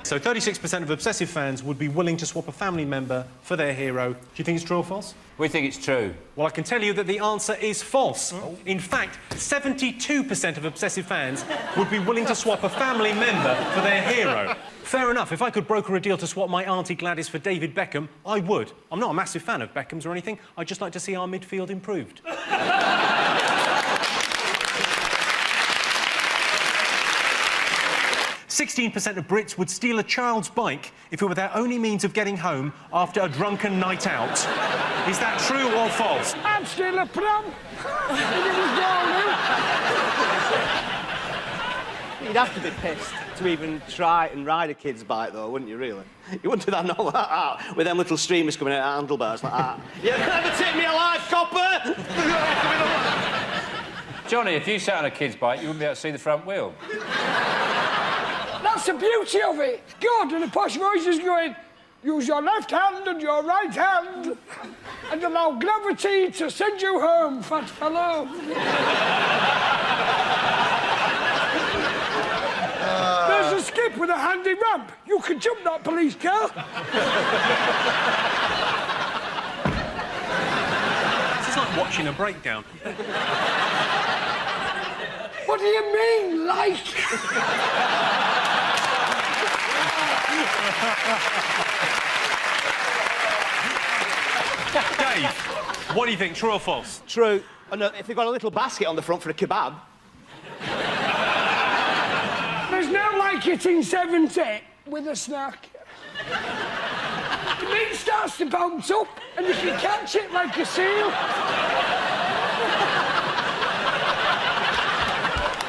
So 36% of obsessive fans would be willing to swap a family member for their hero. Do you think it's true or false? We think it's true. Well, I can tell you that the answer is false. In fact, 72% of obsessive fans would be willing to swap a family member for their hero. Fair enough. If I could broker a deal to swap my Auntie Gladys for David Beckham, I would. I'm not a massive fan of Beckham's or anything. I'd just like to see our midfield improved. 16% of Brits would steal a child's bike if it were their only means of getting home after a drunken night out. Is that true or false? I'd steal a pram. You'd have to be pissed to even try and ride a kid's bike, though, wouldn't you, really? You wouldn't do that, no, with them little streamers coming out of handlebars like that. You'll never take me alive, copper! Johnny, if you sat on a kid's bike, you wouldn't be able to see the front wheel. That's the beauty of it. God, and the posh voice is going, use your left hand and your right hand and allow gravity to send you home, fat fellow. There's a skip with a handy ramp. You can jump that police car. This is like watching a breakdown. What do you mean, like? Dave, what do you think, true or false? True. And if they've got a little basket on the front for a kebab. There's no like it in 70 with a snack. The meat starts to bounce up and you can catch it like a seal.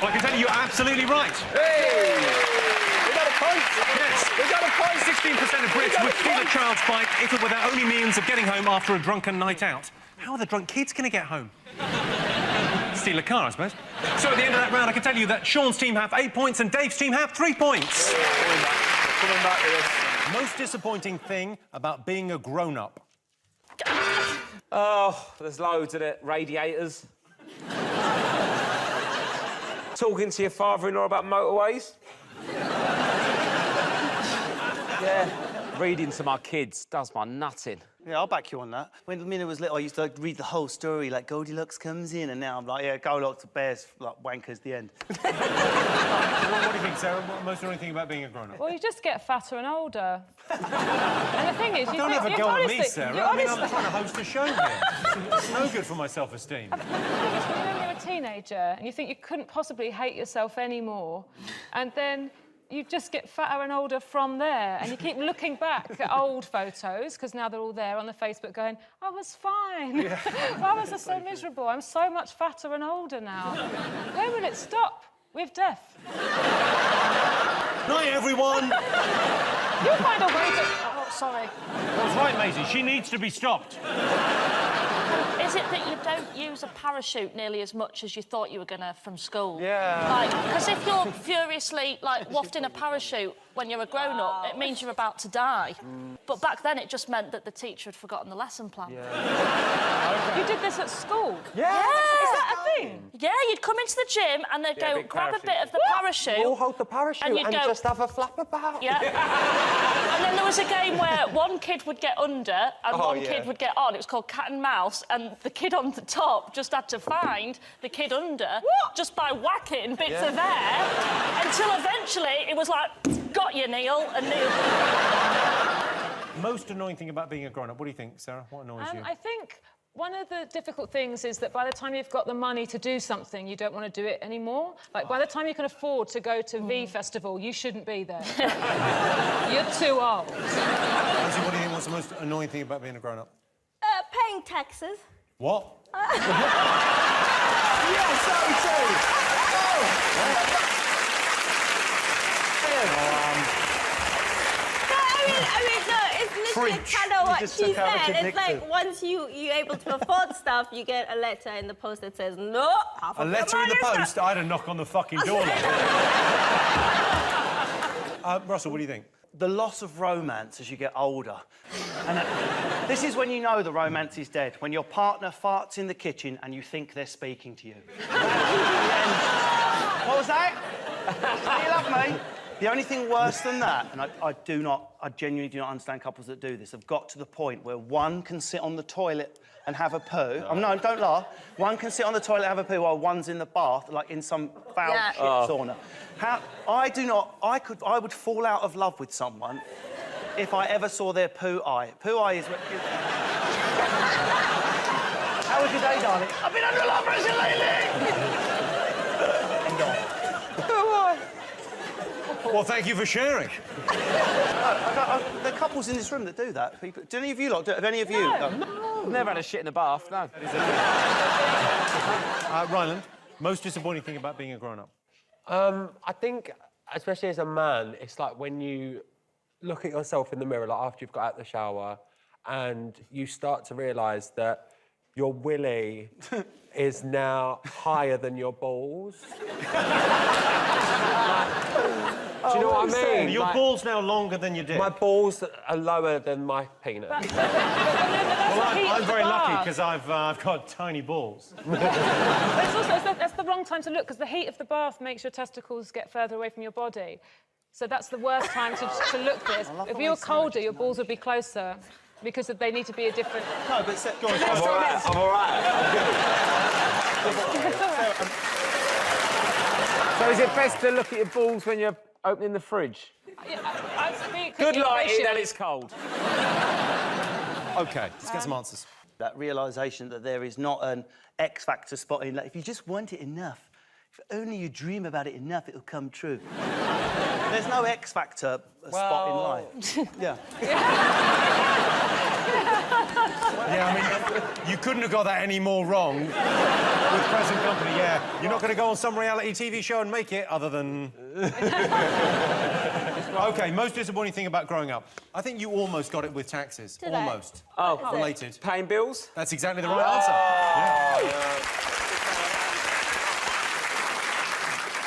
Well, I can tell you, you're absolutely right. Hey! We got a point. Yes. We got a point. 16% of Brits would steal a child's bike if it were their only means of getting home after a drunken night out. How are the drunk kids going to get home? Steal a car, I suppose. So at the end of that round, I can tell you that Sean's team have 8 points and Dave's team have 3 points. Coming back to this. Most disappointing thing about being a grown-up. Oh, there's loads of it. Radiators. Talking to your father-in-law about motorways. Yeah. Reading to my kids does my nutting. Yeah, I'll back you on that. When Minna was little, I used to read the whole story, like Goldilocks comes in, and now I'm like, yeah, Goldilocks, the bears, like wankers, the end. What do you think, Sarah? What most annoying thing about being a grown-up? Well, you just get fatter and older. And the thing is, you don't think, have a you go honestly, at me, Sarah. you I mean, honestly... I'm trying to host a show here. It's no good for my self-esteem. The thing is, when you're a teenager and you think you couldn't possibly hate yourself anymore, and then you just get fatter and older from there, and you keep looking back at old photos, because now they're all there on the Facebook going, I was fine. Yeah. Why was I so miserable? I'm so much fatter and older now. Where will it stop? With death. Night, everyone! You'll find a way to... Oh, sorry. That's right, Maisie. She needs to be stopped. Is it that you don't use a parachute nearly as much as you thought you were going to from school? Yeah. Like, because if you're furiously, like, wafting a parachute when you're a grown-up, it means you're about to die. But back then, it just meant that the teacher had forgotten the lesson plan. You did this at school? Yeah. Is that a thing? Yeah, you'd come into the gym and they'd go, grab a bit of the parachute. We'll hold the parachute and, you'd go, just have a flap about. Yeah. And then there was a game where one kid would get under and one kid would get on. It was called cat and mouse, and the kid on the top just had to find the kid under just by whacking bits of air until eventually it was like, got you, Neil, and Neil... Most annoying thing about being a grown-up, what do you think, Sarah? What annoys you? I think one of the difficult things is that by the time you've got the money to do something, you don't want to do it anymore. Like, by the time you can afford to go to V Festival, you shouldn't be there. You're too old. Rosie, what do you think was the most annoying thing about being a grown-up? Paying taxes. What? Yes, so too. It's literally kind of what she said. It's like once you're able to afford stuff, you get a letter in the post that says, no, half A of letter in the post? I had a knock on the fucking door. Russell, what do you think? The loss of romance as you get older. And this is when you know the romance is dead, when your partner farts in the kitchen and you think they're speaking to you. What was that? You love me? The only thing worse than that, and I genuinely do not understand couples that do this, have got to the point where one can sit on the toilet and have a poo. No, don't laugh. One can sit on the toilet and have a poo while one's in the bath, like in some foul shit sauna. I would fall out of love with someone if I ever saw their poo eye. Poo eye is... How was your day, darling? I've been under a lot of pressure lately! Well, thank you for sharing. There are couples in this room that do that. Do any of you lot do it? Have any of you? No. I've never had a shit in the bath, no. Ryland, most disappointing thing about being a grown-up? I think, especially as a man, it's like when you look at yourself in the mirror, like after you've got out of the shower, and you start to realise that your willy is now higher than your balls. Do you know what I mean? Your ball's now longer than your dick. My balls are lower than my penis. I'm very lucky because I've got tiny balls. That's the wrong time to look, because the heat of the bath makes your testicles get further away from your body. So that's the worst time to look this. If you were colder, your balls would be closer, because they need to be a different... No, but... Go on, I'm all right. So is it best to look at your balls when you're opening the fridge? Good lighting and it's cold. OK, let's get some answers. That realisation that there is not an X factor spot in life. If you just want it enough, if only you dream about it enough, it'll come true. There's no X factor spot in life. Yeah. Yeah, I mean, you couldn't have got that any more wrong with present company, yeah. You're not going to go on some reality TV show and make it, other than... OK, most disappointing thing about growing up. I think you almost got it with taxes. Did I? Almost. Oh. Related. Paying bills? That's exactly the right answer. Yeah.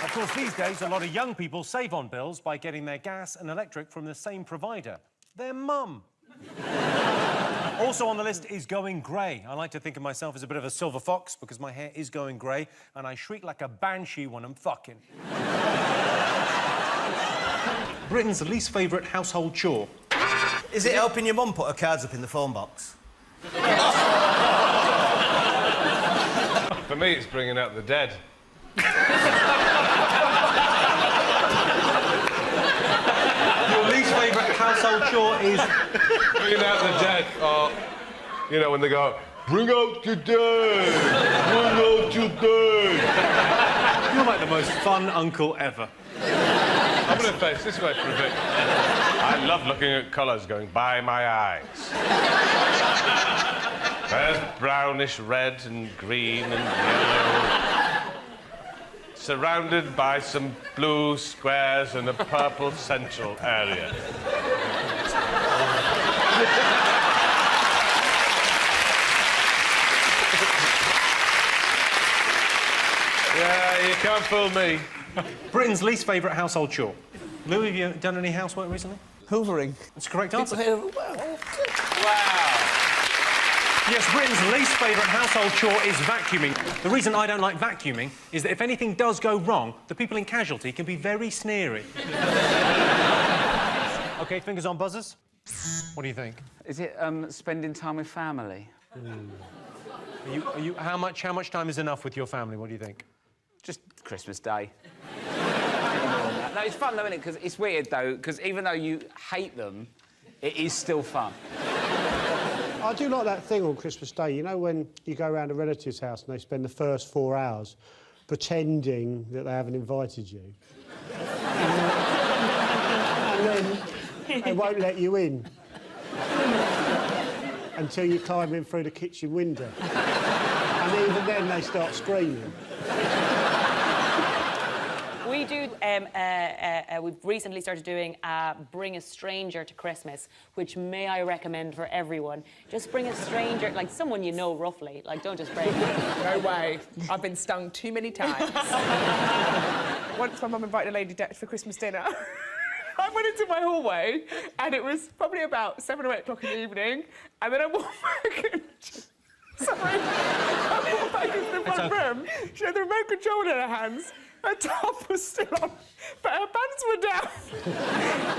Of course, these days, a lot of young people save on bills by getting their gas and electric from the same provider, their mum. Also on the list is going grey. I like to think of myself as a bit of a silver fox because my hair is going grey and I shriek like a banshee when I'm fucking. Britain's least favourite household chore. Is it helping your mum put her cards up in the phone box? For me, it's bringing out the dead. Your least favourite household chore is... Bringing out the dead. Or, you know, when they go, bring out your dead! Bring out your dead! You're like the most fun uncle ever. I'm going to face this way for a bit. I love looking at colours going by my eyes. There's brownish red and green and yellow. Surrounded by some blue squares and a purple central area. Yeah, you can't fool me. Britain's least favourite household chore. Lou, have you done any housework recently? Hoovering. That's a correct answer. Wow. Yes, Britain's least favourite household chore is vacuuming. The reason I don't like vacuuming is that if anything does go wrong, the people in casualty can be very sneery. OK, fingers on buzzers. What do you think? Is it spending time with family? How much time is enough with your family? What do you think? Just Christmas Day. No, it's fun though, isn't it? Because it's weird though, because even though you hate them, it is still fun. I do like that thing on Christmas Day, you know, when you go around a relative's house and they spend the first 4 hours pretending that they haven't invited you. And then they won't let you in until you climb in through the kitchen window. And even then they start screaming. We do, we've recently started doing Bring a Stranger to Christmas, which may I recommend for everyone. Just bring a stranger, like someone you know roughly, like don't just bring... No way. I've been stung too many times. Once my mum invited a lady for Christmas dinner. I went into my hallway and it was probably about 7 or 8 o'clock in the evening, and then I walked back and... Sorry. I walked back into the front room. She had the remote control in her hands. Her top was still on, but her pants were down.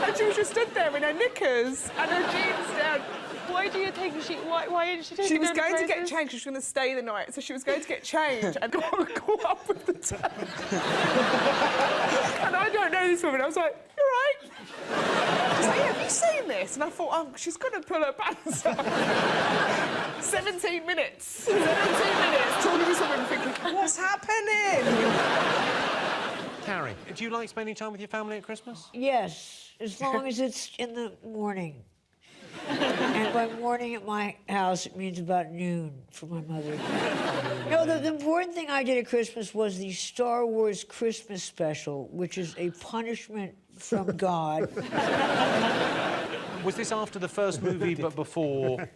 And she was just stood there in her knickers and her jeans down. Why do you think why did she take She was going to get changed, she was going to stay the night, so she was going to get changed and go up with the tag. And I don't know this woman. I was like, "You all right?" She's like, "Yeah, have you seen this?" And I thought, "Oh, she's going to pull her pants up." 17 minutes. 17 minutes talking to this woman thinking, "What's happening?" Carrie, do you like spending time with your family at Christmas? Yes, as long as it's in the morning. And by morning at my house, it means about noon for my mother. No, the important thing I did at Christmas was the Star Wars Christmas special, which is a punishment from God. Was this after the first movie, but before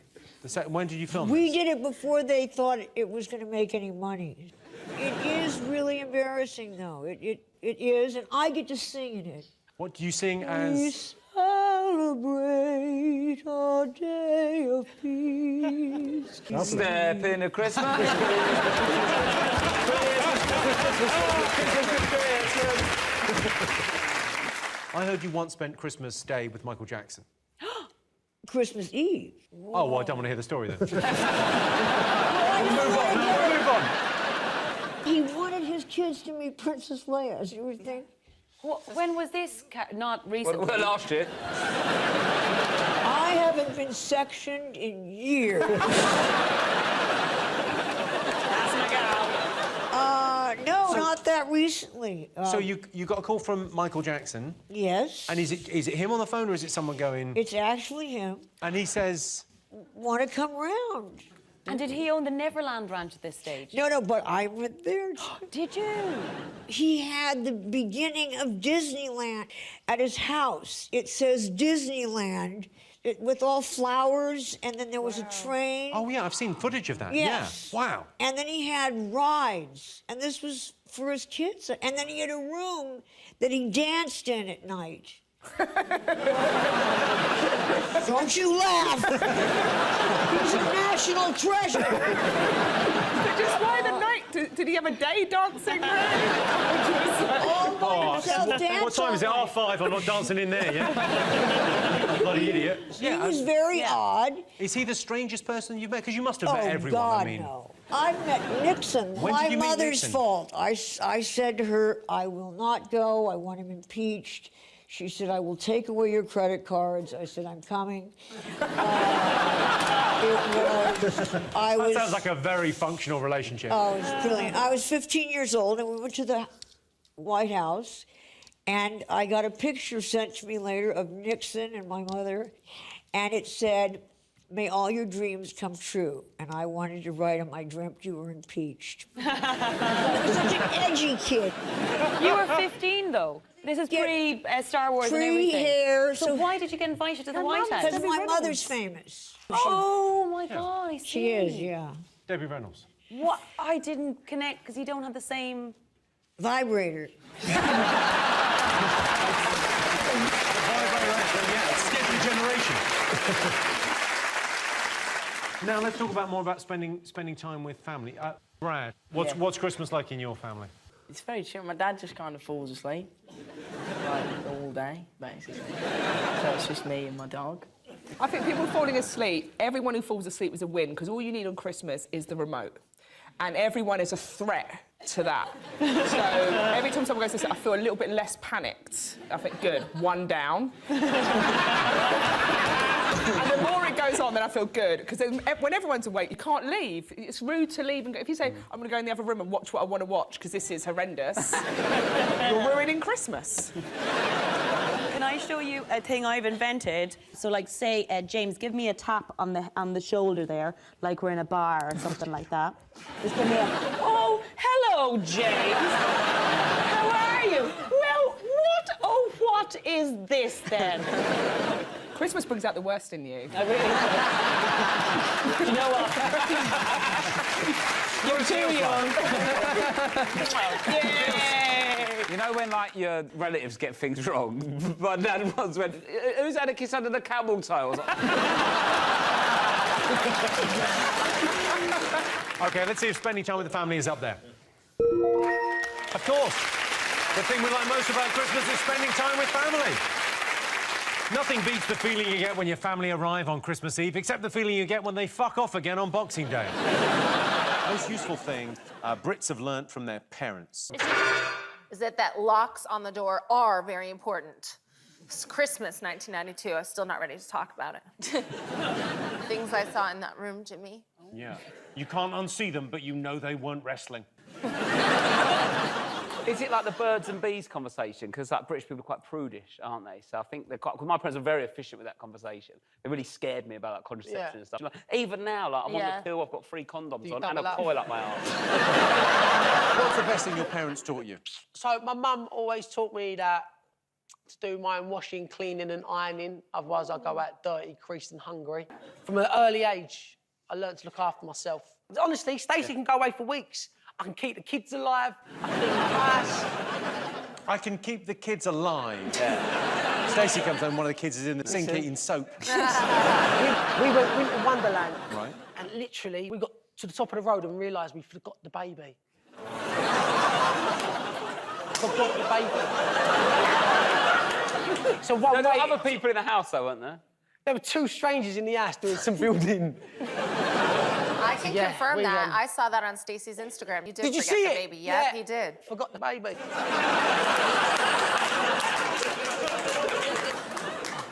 the second? When did you film We this? did it before they thought it was going to make any money. It is really embarrassing, though. It is, and I get to sing in it. What do you sing We as? celebrate our day of peace. Step into Christmas. I heard you once spent Christmas Day with Michael Jackson. Christmas Eve. Oh, well, I don't want to hear the story then. Move on. He wanted his kids to meet Princess Leia, as you would think. When was this? Not recently. Well, last year. I haven't been sectioned in years. No, not that recently. So you got a call from Michael Jackson? Yes. And is it him on the phone or is it someone going? It's actually him. And he says, "Want to come round?" And did he own the Neverland Ranch at this stage? No, but I went there. Did you? He had the beginning of Disneyland at his house. It says Disneyland with all flowers, and then there was a train. Oh, yeah, I've seen footage of that. Yes. Yeah. Wow. And then he had rides, and this was for his kids. And then he had a room that he danced in at night. Don't you laugh! He's a national treasure! But just why the night? Did he have a day dancing room? All by himself, dance What time is it? all night. 5:30. I'm not dancing in there, yeah? Bloody idiot. He was very odd. Is he the strangest person you've met? Because you must have met everyone, God, I mean. no. I met Nixon. When did you meet mother's Nixon? fault. I said to her, I will not go. I want him impeached. She said, I will take away your credit cards. I said, I'm coming. That sounds like a very functional relationship. Oh, it was brilliant. I was 15 years old, and we went to the White House, and I got a picture sent to me later of Nixon and my mother, and it said, may all your dreams come true. And I wanted to write him, I dreamt you were impeached. I was such an edgy kid. You were 15, though. This is pre-Star Wars and everything. Pre-hair. So why did you get invited to the White House? Because my mother's famous. Oh, my God, I see. She is, yeah. Debbie Reynolds. What? I didn't connect because you don't have the same... Vibrator. Skip the generation. Now let's talk more about spending time with family. Brad, what's Christmas like in your family? It's very chill. My dad just kind of falls asleep, like all day, basically. So it's just me and my dog. I think people falling asleep, everyone who falls asleep is a win, because all you need on Christmas is the remote. And everyone is a threat to that. So every time someone goes to sleep, I feel a little bit less panicked. I think, good, one down. And the more it goes on, then I feel good. Because when everyone's awake, you can't leave. It's rude to leave and go. If you say, I'm going to go in the other room and watch what I want to watch, because this is horrendous, you're ruining Christmas. Can I show you a thing I've invented? So, like, say, James, give me a tap on the shoulder there, like we're in a bar or something like that. Just give me a... Oh, hello, James. How are you? Well, what is this, then? Christmas brings out the worst in you. I really... You know what? You're too young. Yay! You know when, like, your relatives get things wrong? My dad once went, who's had a kiss under the camel toe? I was like... OK, let's see if spending time with the family is up there. Of course. The thing we like most about Christmas is spending time with family. Nothing beats the feeling you get when your family arrive on Christmas Eve, except the feeling you get when they fuck off again on Boxing Day. Most useful thing Brits have learnt from their parents is that locks on the door are very important. It's Christmas 1992. I'm still not ready to talk about it. Things I saw in that room, Jimmy. Yeah. You can't unsee them, but you know they weren't wrestling. Is it like the birds and bees conversation? Because like British people are quite prudish, aren't they? So I think they're quite... Cause my parents are very efficient with that conversation. They really scared me about like, contraception and stuff. Like, even now, like, I'm on the pill, I've got 3 condoms on and a coil up my arse. What's the best thing your parents taught you? So my mum always taught me that to do my own washing, cleaning and ironing. Otherwise, I go out dirty, creased and hungry. From an early age, I learned to look after myself. Honestly, Stacey can go away for weeks. I can keep the kids alive, I can clean the house. I can keep the kids alive. Yeah. Stacey comes home, one of the kids is in the sink eating soap. we went Winter Wonderland. Right. And literally, we got to the top of the road and realised we forgot the baby. Forgot the baby. So one there were other people in the house, though, weren't there? There were 2 strangers in the house doing some building. I can confirm that. I saw that on Stacey's Instagram. You did you forget see the it? baby. Yeah, he did. Forgot the baby.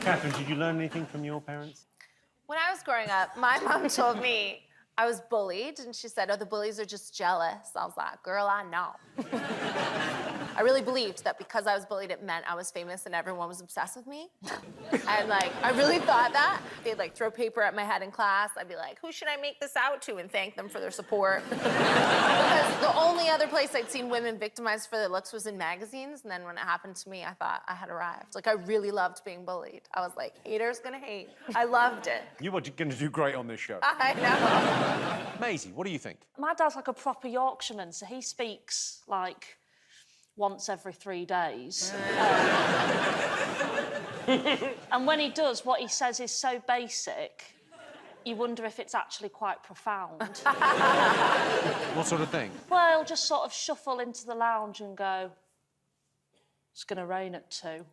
Catherine, did you learn anything from your parents? When I was growing up, my mom told me I was bullied, and she said, oh, the bullies are just jealous. I was like, girl, I know. I really believed that because I was bullied, it meant I was famous and everyone was obsessed with me. And, like, I really thought that. They'd, like, throw paper at my head in class. I'd be like, who should I make this out to? And thank them for their support. Because the only other place I'd seen women victimized for their looks was in magazines. And then when it happened to me, I thought I had arrived. Like, I really loved being bullied. I was like, haters gonna hate. I loved it. You were going to do great on this show. I know. Maisie, what do you think? My dad's like a proper Yorkshireman, so he speaks like once every 3 days. And when he does, what he says is so basic, you wonder if it's actually quite profound. What sort of thing? Well, he'll just sort of shuffle into the lounge and go, it's going to rain at 2.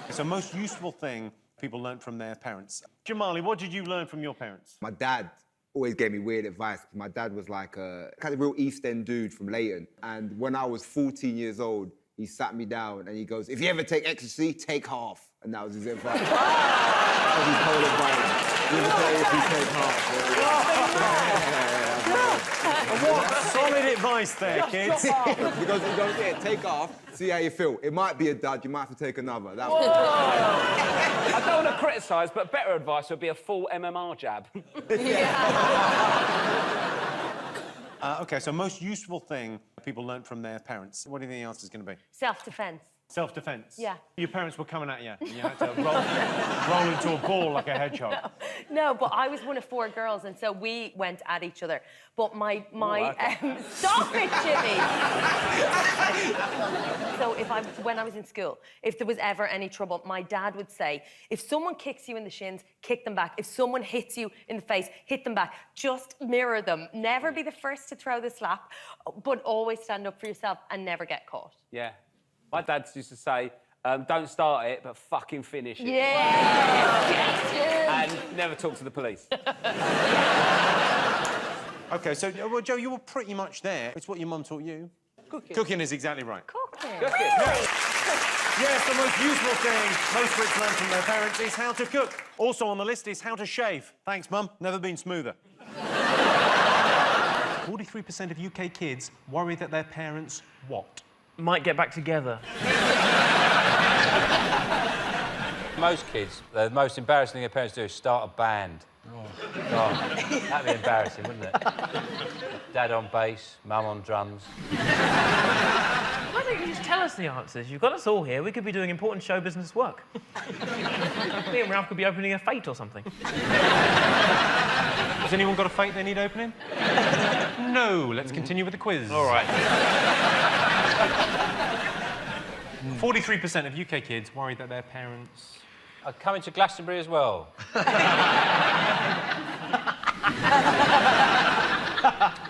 It's a most useful thing people learn from their parents. Jamali, what did you learn from your parents? My dad always gave me weird advice. My dad was like a kind of real East End dude from Leighton. And when I was 14 years old, he sat me down and he goes, if you ever take ecstasy, take half. And that was his advice. That was his whole advice. You ever take What solid advice there, kids. He goes, yeah, take half, see how you feel. It might be a dud, you might have to take another. That was I don't want to criticise, but better advice would be a full MMR jab. OK, so most useful thing people learn from their parents. What do you think the answer is going to be? Self-defence. Self-defence? Yeah. Your parents were coming at you, and you had to roll into a ball like a hedgehog. No, but I was one of 4 girls, and so we went at each other. But stop it, Jimmy! So when I was in school, if there was ever any trouble, my dad would say, if someone kicks you in the shins, kick them back. If someone hits you in the face, hit them back. Just mirror them. Never be the first to throw the slap, but always stand up for yourself and never get caught. Yeah. My dad used to say, don't start it, but fucking finish it. Yeah! And never talk to the police. OK, so, well, Joe, you were pretty much there. It's what your mum taught you. Cooking. Cooking is exactly right. Cooking? Yes, the most useful thing most Brits learn from their parents is how to cook. Also on the list is how to shave. Thanks, Mum. Never been smoother. 43% of UK kids worry that their parents what? Might get back together. Most kids, the most embarrassing thing their parents do is start a band. Oh, that'd be embarrassing, wouldn't it? Dad on bass, Mum on drums. Why don't you just tell us the answers? You've got us all here. We could be doing important show business work. Me and Ralph could be opening a fete or something. Has anyone got a fate they need opening? No. Let's continue with the quiz. All right. 43% of UK kids worry that their parents are coming to Glastonbury as well.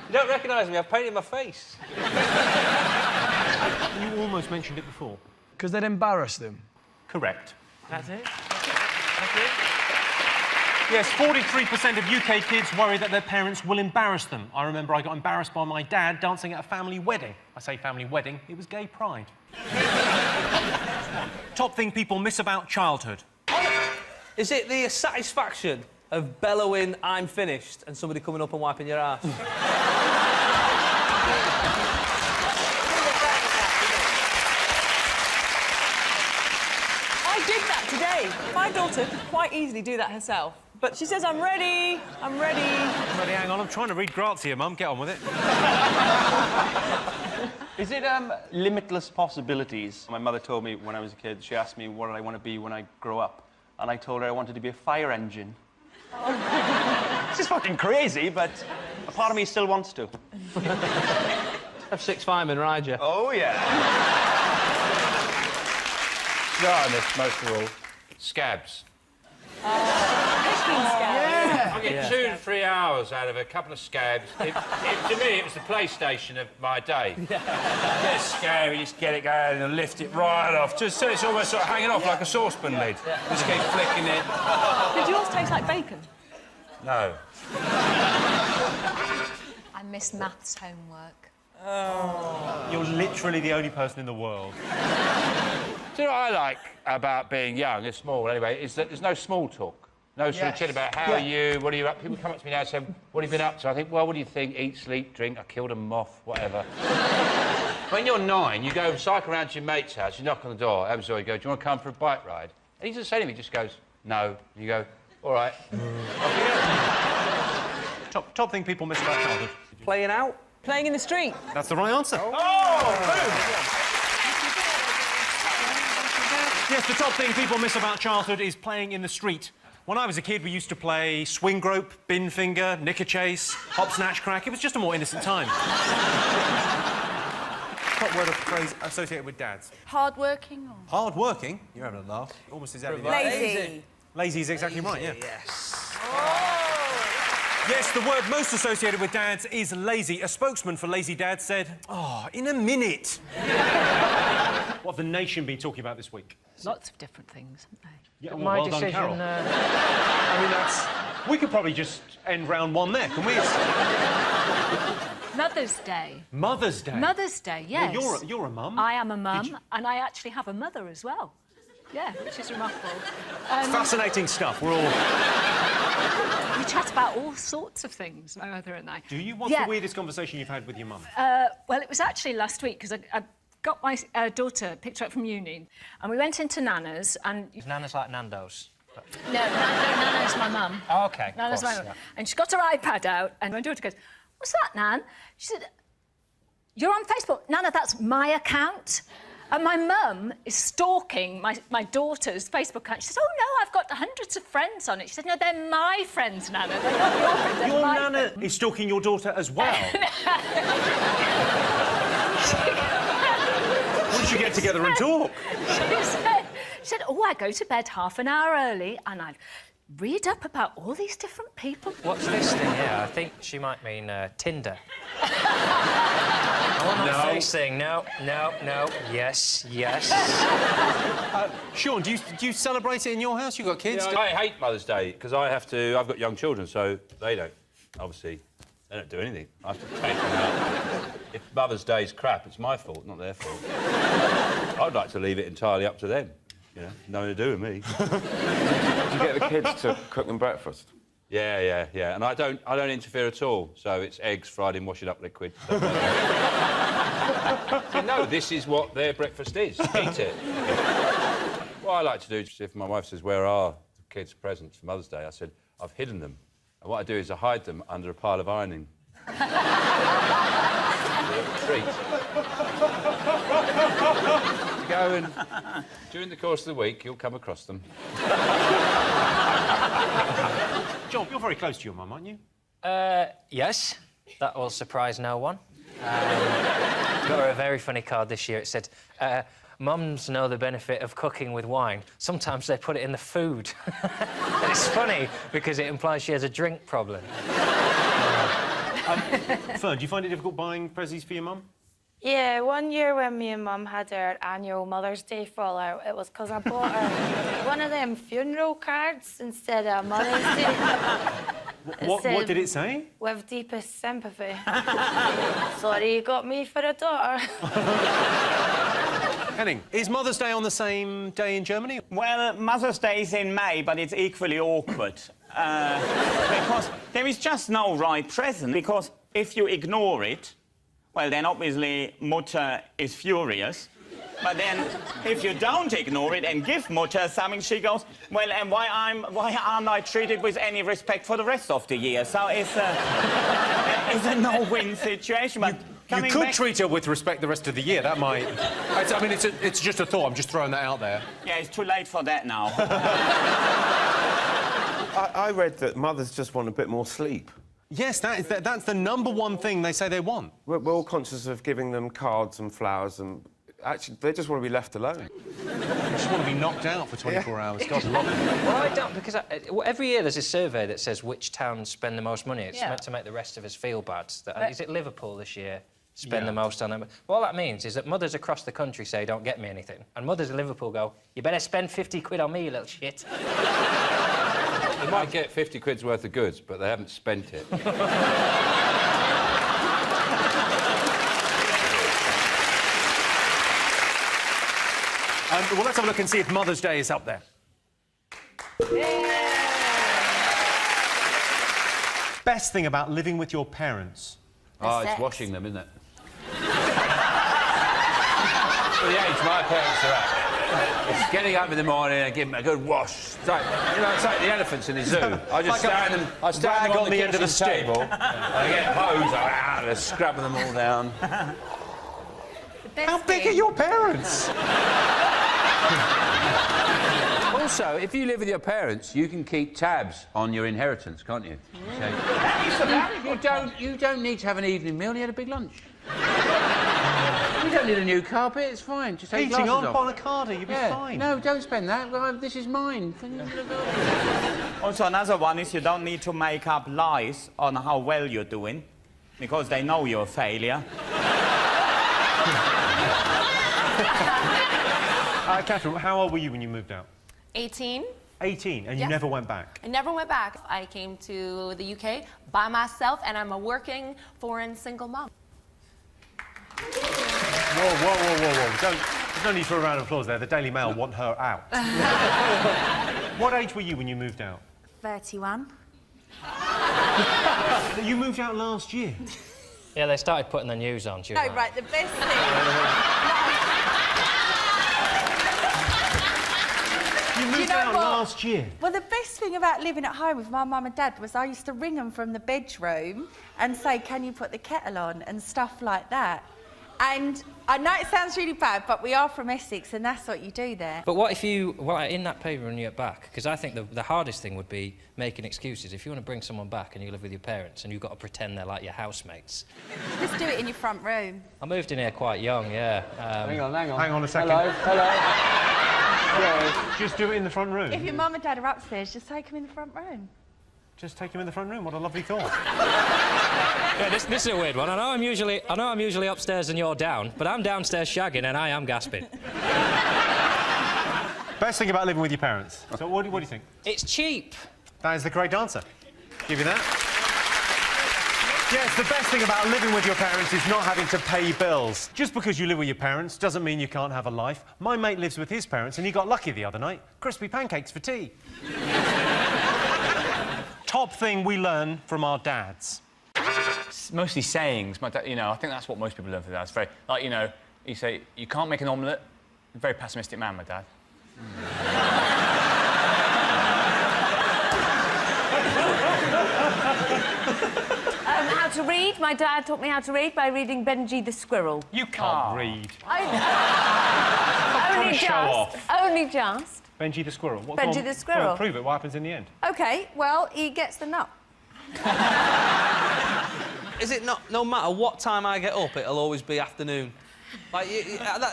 You don't recognise me, I've painted my face. You almost mentioned it before. Because they'd embarrass them. Correct. That's it? Yes, 43% of UK kids worry that their parents will embarrass them. I remember I got embarrassed by my dad dancing at a family wedding. I say family wedding, it was gay pride. Top thing people miss about childhood. Is it the satisfaction of bellowing, I'm finished, and somebody coming up and wiping your ass? I did that today. My daughter could quite easily do that herself. But she says, I'm ready, I'm ready. Ready, hang on, I'm trying to read Grazia, Mum. Get on with it. Is it limitless possibilities? My mother told me when I was a kid, she asked me what did I want to be when I grow up. And I told her I wanted to be a fire engine. This is fucking crazy, but a part of me still wants to. Have 6 firemen ride you. Oh, yeah. No, I miss most of all scabs. Yeah. I get 2 to 3 hours out of a couple of scabs. To me, it was the PlayStation of my day. Get a scab, you just get it going and lift it right off. Just so it's almost sort of hanging off like a saucepan lid. Just keep flicking it. Did yours taste like bacon? No. I miss maths homework. You're literally the only person in the world. Do you know what I like about being young, and small anyway, is that there's no small talk. No sort of chat about how are you, what are you up... People come up to me now and say, what have you been up to? I think, well, what do you think? Eat, sleep, drink, I killed a moth, whatever. When you're 9, you go cycle around to your mate's house, you knock on the door, opens the door, you go, do you want to come for a bike ride? And he doesn't say anything, he just goes, no. And you go, all right. Top thing people miss about childhood. Playing out? Playing in the street. That's the right answer. Oh, boom! Yes, the top thing people miss about childhood is playing in the street. When I was a kid, we used to play swing grope, bin finger, knicker chase, hop, snatch, crack. It was just a more innocent time. Top word or phrase associated with dads. Hard-working or... Hard working. You're having a laugh. Almost exactly. Lazy. Lazy is exactly right, yeah. Yes. Yes, the word most associated with dads is lazy. A spokesman for Lazy Dad said, "Oh, in a minute." What have the nation been talking about this week? Lots of different things, haven't they? Yeah, But well, my well done, decision, Carol. I mean, that's... We could probably just end round one there, can we? Mother's Day. Mother's Day? Mother's Day, yes. Well, you're a mum. I am a mum, and I actually have a mother as well. Yeah, which is remarkable. Fascinating stuff. We're all... We chat about all sorts of things, my mother and I. Do you? What's the weirdest conversation you've had with your mum? Well, it was actually last week, because I got my daughter, picked her up from uni, and we went into Nana's, and... Nana's like Nando's. No, Nana's my mum. Oh, OK. Nana's my mum. Yeah. And she got her iPad out, and my daughter goes, "What's that, Nan?" She said, "You're on Facebook." "Nana, that's my account." And my mum is stalking my daughter's Facebook account. She says, "Oh, no, I've got hundreds of friends on it." She said, "No, they're my friends, Nana. They're not your friends, they're Your my Nana friends." is stalking your daughter as well. We should get together and talk. She said, "Oh, I go to bed half an hour early and I read up about all these different people." What's this thing here? I think she might mean Tinder. I want that face thing. No. Yes. Sean, do you celebrate it in your house? You got kids? Yeah, I hate Mother's Day because I've got young children, so they don't. Obviously, they don't do anything. I have to take them out. If Mother's Day's crap, it's my fault, not their fault. I'd like to leave it entirely up to them. You know, nothing to do with me. Do you get the kids to cook them breakfast? Yeah. And I don't interfere at all. So it's eggs fried in washing up liquid. So no, this is what their breakfast is. Eat it. What I like to do, if my wife says, "Where are the kids' presents for Mother's Day?" I said, "I've hidden them." And what I do is I hide them under a pile of ironing. Treat. To go and during the course of the week, you'll come across them. John, you're very close to your mum, aren't you? Yes. That will surprise no one. Got her a very funny card this year. It said, "Mums know the benefit of cooking with wine. Sometimes they put it in the food." And it's funny because it implies she has a drink problem. Fern, do you find it difficult buying prezzies for your mum? Yeah, one year when me and Mum had our annual Mother's Day fallout, it was because I bought her one of them funeral cards instead of Mother's Day. What did it say? "With deepest sympathy." Sorry you got me for a daughter. Henning, is Mother's Day on the same day in Germany? Well, Mother's Day is in May, but it's equally awkward. Because there is just no right present. Because if you ignore it, well, then obviously Mutter is furious. But then, if you don't ignore it and give Mutter something, she goes, "Well, and why aren't I treated with any respect for the rest of the year?" So it's a no-win situation. But You could treat her with respect the rest of the year. That might... I mean, it's just a thought. I'm just throwing that out there. Yeah, it's too late for that now. I read that mothers just want a bit more sleep. Yes, that's the number one thing they say they want. We're all conscious of giving them cards and flowers and... Actually, they just want to be left alone. They just want to be knocked out for 24 hours. God love it. Well, I don't, because every year there's a survey that says which towns spend the most money. It's meant to make the rest of us feel bad. Is it Liverpool this year? Spend the most on them. Well, all that means is that mothers across the country say, "Don't get me anything." And mothers in Liverpool go, "You better spend 50 quid on me, you little shit." They might get 50 quid's worth of goods, but they haven't spent it. Well, let's have a look and see if Mother's Day is up there. Best thing about living with your parents? Oh, it's washing them, isn't it? For the age my parents are at, it's getting up in the morning and giving them a good wash. It's like, it's like the elephants in the zoo. I just stand them on the end of the table, and I get hose, I'm scrubbing them all down. How big are your parents? also, if you live with your parents, you can keep tabs on your inheritance, can't you? So, you don't need to have an evening meal. You had a big lunch. You don't need a new carpet. It's fine. Just take Heating glasses on off. Bonacardi, you'll be fine. No, don't spend that. Well, this is mine. Also, another one is you don't need to make up lies on how well you're doing, because they know you're a failure. Catherine, how old were you when you moved out? 18. 18, and you Yeah. never went back? I never went back. I came to the UK by myself, and I'm a working foreign single mom. Whoa. There's no need for a round of applause there. The Daily Mail want her out. What age were you when you moved out? 31. You moved out last year? Yeah, they started putting the news on. No, right, the best thing... You moved out last year? Well, the best thing about living at home with my mum and dad was I used to ring them from the bedroom and say, can you put the kettle on, and stuff like that. And I know it sounds really bad, but we are from Essex, and that's what you do there. But what if you, in that paper when you get back, because I think the hardest thing would be making excuses. If you want to bring someone back and you live with your parents and you've got to pretend they're like your housemates. Just do it in your front room. I moved in here quite young, yeah. Hang on a second. Hello. Just do it in the front room? If your mum and dad are upstairs, just take them in the front room. Just take him in the front room. What a lovely thought. Yeah, this is a weird one. I know I'm usually upstairs and you're down, but I'm downstairs shagging and I am gasping. Best thing about living with your parents. So what do you think? It's cheap. That is the correct answer. Give you that. Yes, the best thing about living with your parents is not having to pay bills. Just because you live with your parents doesn't mean you can't have a life. My mate lives with his parents and he got lucky the other night. Crispy pancakes for tea. Top thing we learn from our dads. It's mostly sayings. My dad, I think that's what most people learn from their dads. Very, like, you say, you can't make an omelette. Very pessimistic man, my dad. How to read? My dad taught me how to read by reading Benji the Squirrel. You can't read. Only just. Benji the Squirrel. Benji the Squirrel. Go on, prove it. What happens in the end? OK, well, he gets the nut. Is it not, no matter what time I get up, it'll always be afternoon? Like,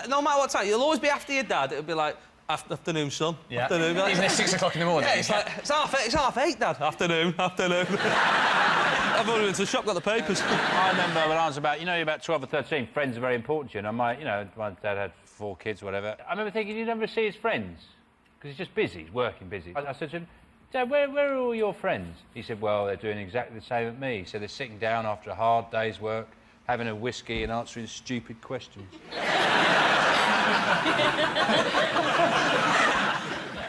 no matter what time, you'll always be after your dad. It'll be like, afternoon, son. Yeah. Afternoon. Even at 6 o'clock in the morning. Yeah, it's like, it's half eight, Dad. Afternoon. I've only been to the shop, got the papers. I remember when I was about 12 or 13, friends are very important to you, and my dad had 4 kids, whatever. I remember thinking, you never see his friends, because he's just busy, he's working busy. I said to him, Dad, where are all your friends? He said, well, they're doing exactly the same as me. So they're sitting down after a hard day's work, having a whiskey and answering stupid questions.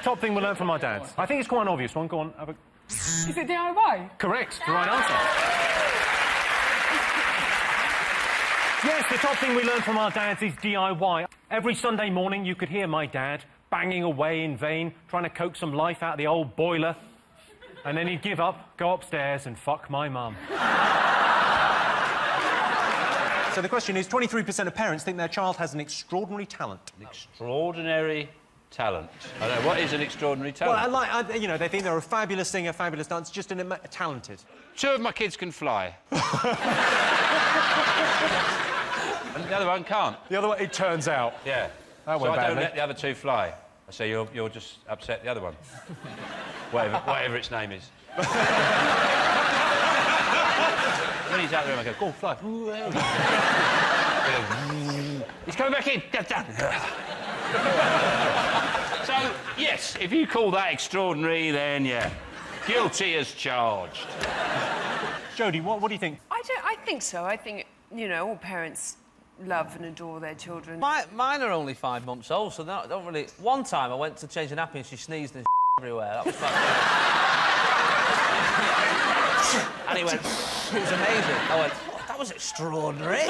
Top thing we learned from our dads. I think it's quite an obvious one. Go on, have a... Is it DIY? Correct. The right answer. Yes, the top thing we learned from our dads is DIY. Every Sunday morning you could hear my dad banging away in vain, trying to coax some life out of the old boiler. And then he'd give up, go upstairs and fuck my mum. So the question is, 23% of parents think their child has an extraordinary talent. An extraordinary talent. I don't know, what is an extraordinary talent? Well, they think they're a fabulous singer, fabulous dancer, just talented. 2 of my kids can fly. And the other one can't. The other one, it turns out. Yeah. That so went I badly. don't let the other 2 fly. I say, you'll just upset the other one. whatever its name is. When he's out there, I go, go on, fly. He's coming back in. So, yes, if you call that extraordinary, then, yeah, guilty as charged. Jodie, what do you think? I think so. I think, all parents love and adore their children. Mine are only 5 months old, so I don't really... One time I went to change a nappy and she sneezed and everywhere. That was fun. And he went... It was amazing. I went, oh, that was extraordinary.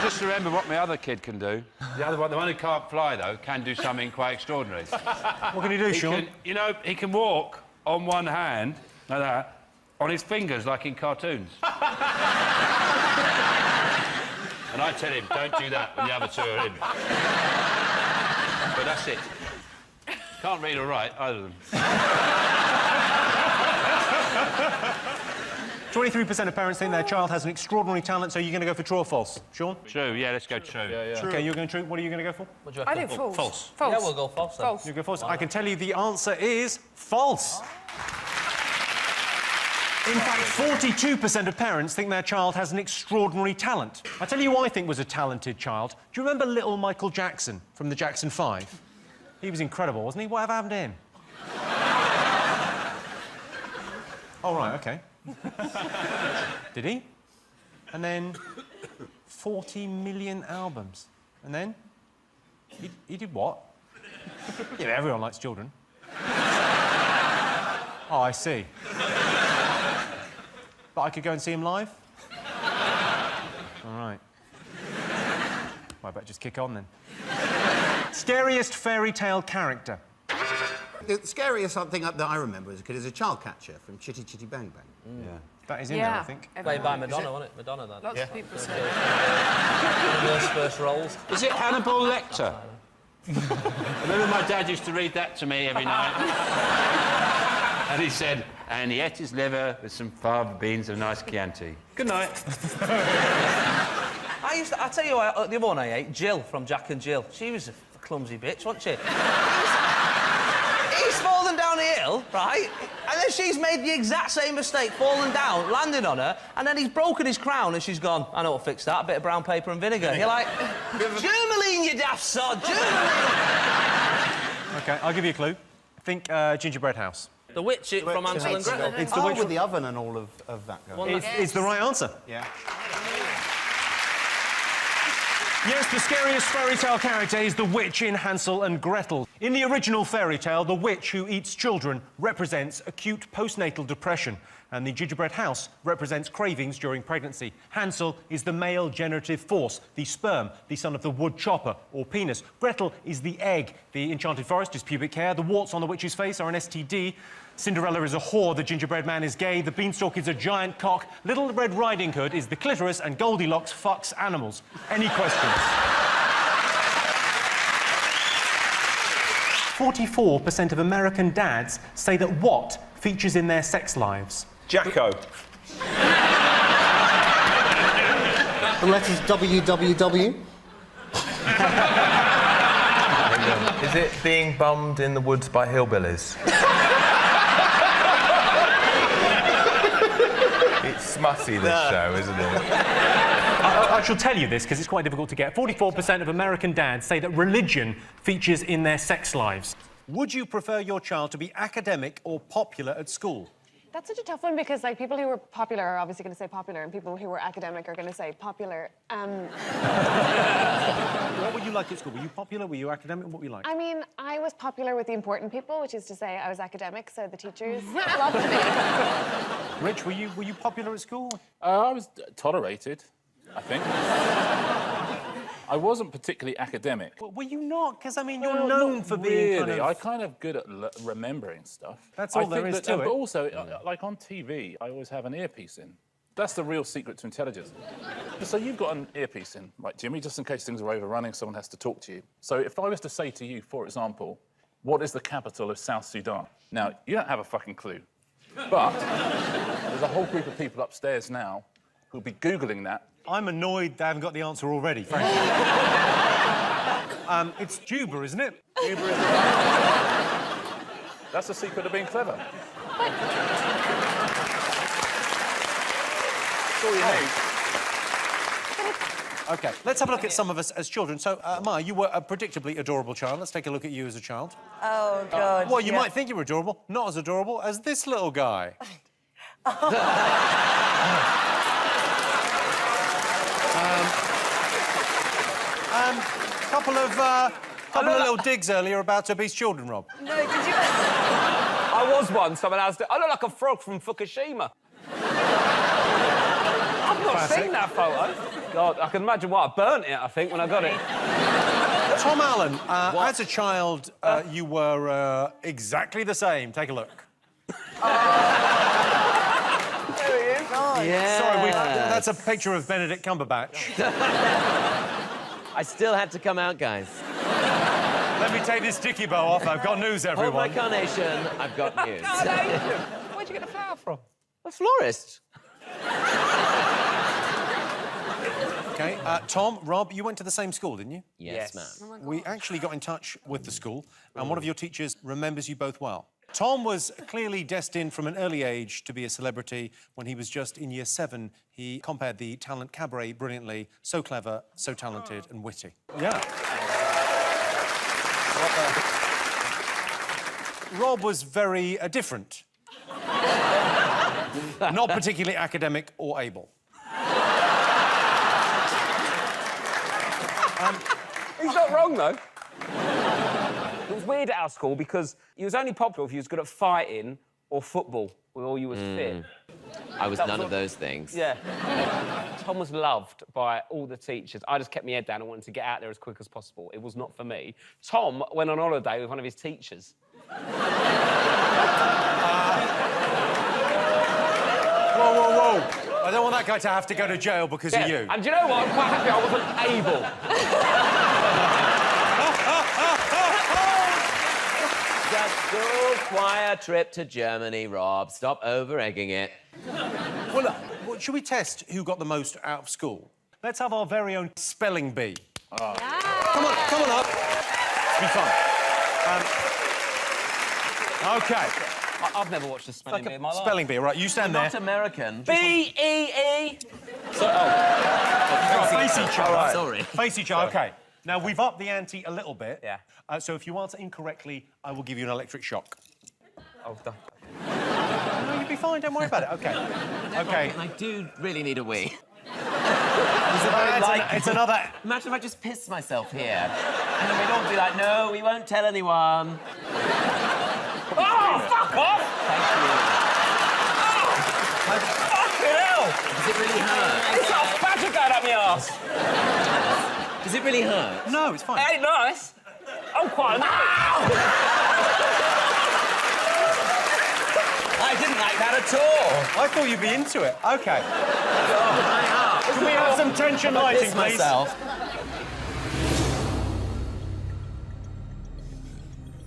Just remember what my other kid can do. The other one, the one who can't fly, though, can do something quite extraordinary. What can he do, Sean? He can walk on one hand, like that, on his fingers, like in cartoons. And I tell him, don't do that when the other 2 are in. But that's it. can't read or write, either of them. 23% of parents think their child has an extraordinary talent, so you're going to go for true or false? Sean? True, yeah, let's go true. Yeah. OK, you're going true. What are you going to go for? What do you I reckon? think false. False. False. Yeah, we'll go false then. You go false. I can tell you the answer is false. In fact, 42% of parents think their child has an extraordinary talent. I tell you who I think was a talented child. Do you remember little Michael Jackson from the Jackson 5? He was incredible, wasn't he? Whatever happened to him? Oh, right, OK. Did he? And then 40 million albums. And then? He did what? Yeah, everyone likes children. Oh, I see. But I could go and see him live? All right. Well, I better just kick on then. Scariest fairy tale character? The scariest thing that I remember as a kid is a child catcher from Chitty Chitty Bang Bang. Yeah. That is in there, I think. Played by Madonna, wasn't it? Madonna, then. Lots of people say. First roles. Is it Hannibal Lecter? I remember my dad used to read that to me every night. And he said, and he ate his liver with some fava beans and a nice Chianti. Good night. I tell you what, the other one I ate, Jill from Jack and Jill. She was a clumsy bitch, wasn't she? He's fallen down the hill, right? And then she's made the exact same mistake, fallen down, landing on her, and then he's broken his crown and she's gone, I know what to fix that, a bit of brown paper and vinegar. You're like, Germaline, you daft sod, Germaline! OK, I'll give you a clue. Think gingerbread house. The witch from Hansel and Gretel. It's the witch with the oven and all of that going on. It's the right answer. Yeah. Yes, the scariest fairy tale character is the witch in Hansel and Gretel. In the original fairy tale, the witch who eats children represents acute postnatal depression, and the gingerbread house represents cravings during pregnancy. Hansel is the male generative force, the sperm, the son of the wood chopper or penis. Gretel is the egg. The enchanted forest is pubic hair. The warts on the witch's face are an STD. Cinderella is a whore, the gingerbread man is gay, the beanstalk is a giant cock, Little Red Riding Hood is the clitoris, and Goldilocks fucks animals. Any questions? 44% of American dads say that what features in their sex lives? Jacko. The letters WWW. Is it being bummed in the woods by hillbillies? It's smutty, this show, isn't it? I shall tell you this because it's quite difficult to get. 44% of American dads say that religion features in their sex lives. Would you prefer your child to be academic or popular at school? That's such a tough one because, like, people who were popular are obviously going to say popular, and people who were academic are going to say popular. What were you like at school? Were you popular? Were you academic? What were you like? I mean, I was popular with the important people, which is to say I was academic, so the teachers loved me. Rich, were you popular at school? I was tolerated, I think. I wasn't particularly academic. Well, were you not? Because, I mean, you're known for being kind of... I'm kind of good at remembering stuff. That's all there is to it. But also, like on TV, I always have an earpiece in. That's the real secret to intelligence. So you've got an earpiece in, right, Jimmy, just in case things are overrunning, someone has to talk to you. So if I was to say to you, for example, what is the capital of South Sudan? Now, you don't have a fucking clue. But there's a whole group of people upstairs now who'll be Googling that. I'm annoyed they haven't got the answer already, frankly. It's Juba, isn't it? Juba is That's the secret of being clever. That's all you need. OK, let's have a look at some of us as children. So, Maya, you were a predictably adorable child. Let's take a look at you as a child. Oh, God. Well, you might think you were adorable. Not as adorable as this little guy. Couple of little digs earlier about obese children, Rob. No, did you? I was once. I look like a frog from Fukushima. I've not seen that photo. God, I can imagine why I burnt it, I think, when I got it. Tom Allen, as a child, you were exactly the same. Take a look. There he is. Yeah. Sorry, that's a picture of Benedict Cumberbatch. I still had to come out, guys. Let me take this sticky bow off. I've got news, Hold everyone. my carnation. I've got news. Where'd you get the flower from? A florist. OK, Tom, Rob, you went to the same school, didn't you? Yes, ma'am. Oh We actually got in touch with the school, and one of your teachers remembers you both well. Tom was clearly destined from an early age to be a celebrity. When he was just in year 7, he compared the talent cabaret brilliantly. So clever, so talented and witty. Yeah. Rob was very different. Not particularly academic or able. He's not wrong, though. It was weird at our school because you was only popular if you was good at fighting or football, or you was fit. I was That none was of those things. Yeah. Tom was loved by all the teachers. I just kept my head down and wanted to get out there as quick as possible. It was not for me. Tom went on holiday with one of his teachers. Whoa, whoa, whoa. I don't want that guy to have to go to jail because of you. And do you know what? I'm quite happy I wasn't able. Just go choir trip to Germany, Rob. Stop over-egging it. Well, look, should we test who got the most out of school? Let's have our very own spelling bee. Oh. Yeah. Come on up. It's be fun. OK. I've never watched a spelling bee in my life. Spelling bee, right, you stand there. Not American. B-E-E. Face each other. Right. Sorry. Face each other, OK. Now, we've upped the ante a little bit. Yeah. So if you answer incorrectly, I will give you an electric shock. Oh, done. No, you'll be fine, don't worry about it. OK. OK. I do really need a wee. It's another... Imagine if I just pissed myself here. And then we'd all be like, no, we won't tell anyone. Oh, fuck off! Thank you. Oh, fucking hell! Does it really hurt? It's got a badger going up my arse. Does it really hurt? No, it's fine. It ain't nice. I'm quite... I didn't like that at all. I thought you'd be into it. OK. Can we have some tension lighting, please?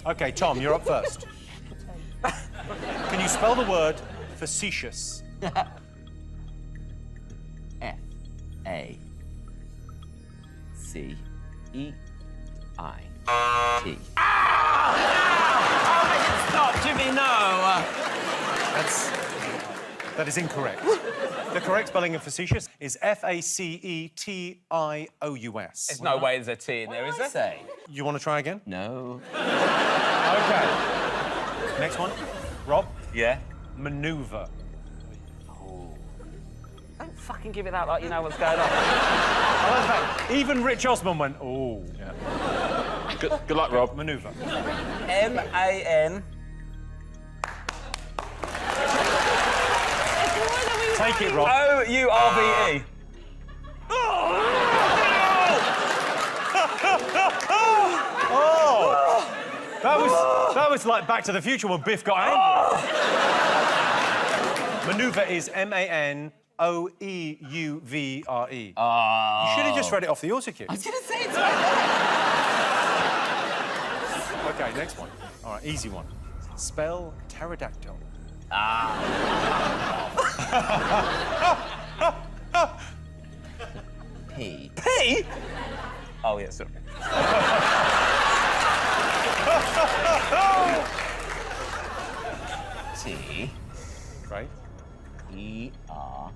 OK, Tom, you're up first. Can you spell the word facetious? F-A-C-E-I-T. Stop, Jimmy, no! That is incorrect. The correct spelling of facetious is F-A-C-E-T-I-O-U-S. There's no way there's a T in there, is there? You want to try again? No. OK. Next one. Rob? Yeah? Manoeuvre. Don't fucking give it out like you know what's going on. I love that. Even Rich Osman went, oh. Yeah. Good luck, Rob. Manoeuvre. M-A-N... Take it, Rob. O-U-R-V-E. Oh! That was like Back to the Future when Biff got angry. Manoeuvre is M-A-N-O-E-U-V-R-E. Oh. You should have just read it off the autocue. I was going to say it's OK, next one. All right, easy one. Spell pterodactyl. P. P? Oh, yeah, sorry. T. Right. E-R-O-D-A.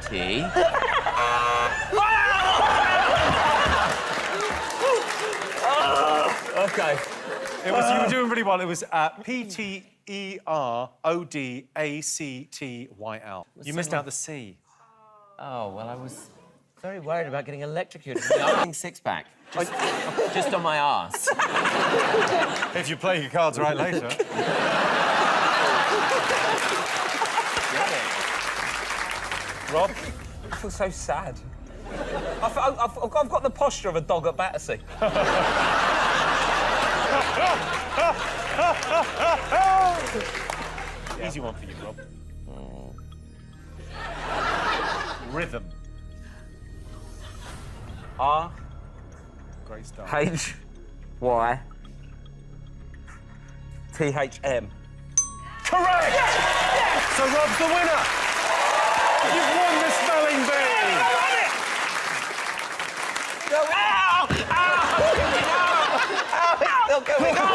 T. OK. It was, you were doing really well. It was P-T-E-R-O-D-A-C-T-Y-L. You missed out the C. Oh, well, I was very worried about getting electrocuted. Six-pack. Just on my arse. If you play your cards right later. Rob? I feel so sad. I've got the posture of a dog at Battersea. Easy one for you, Rob. Rhythm. R. Great start. H. Y. THM. Correct! Yes! So Rob's the winner! You've won the spelling bee! Ow! Ow! Ow! It's still going on!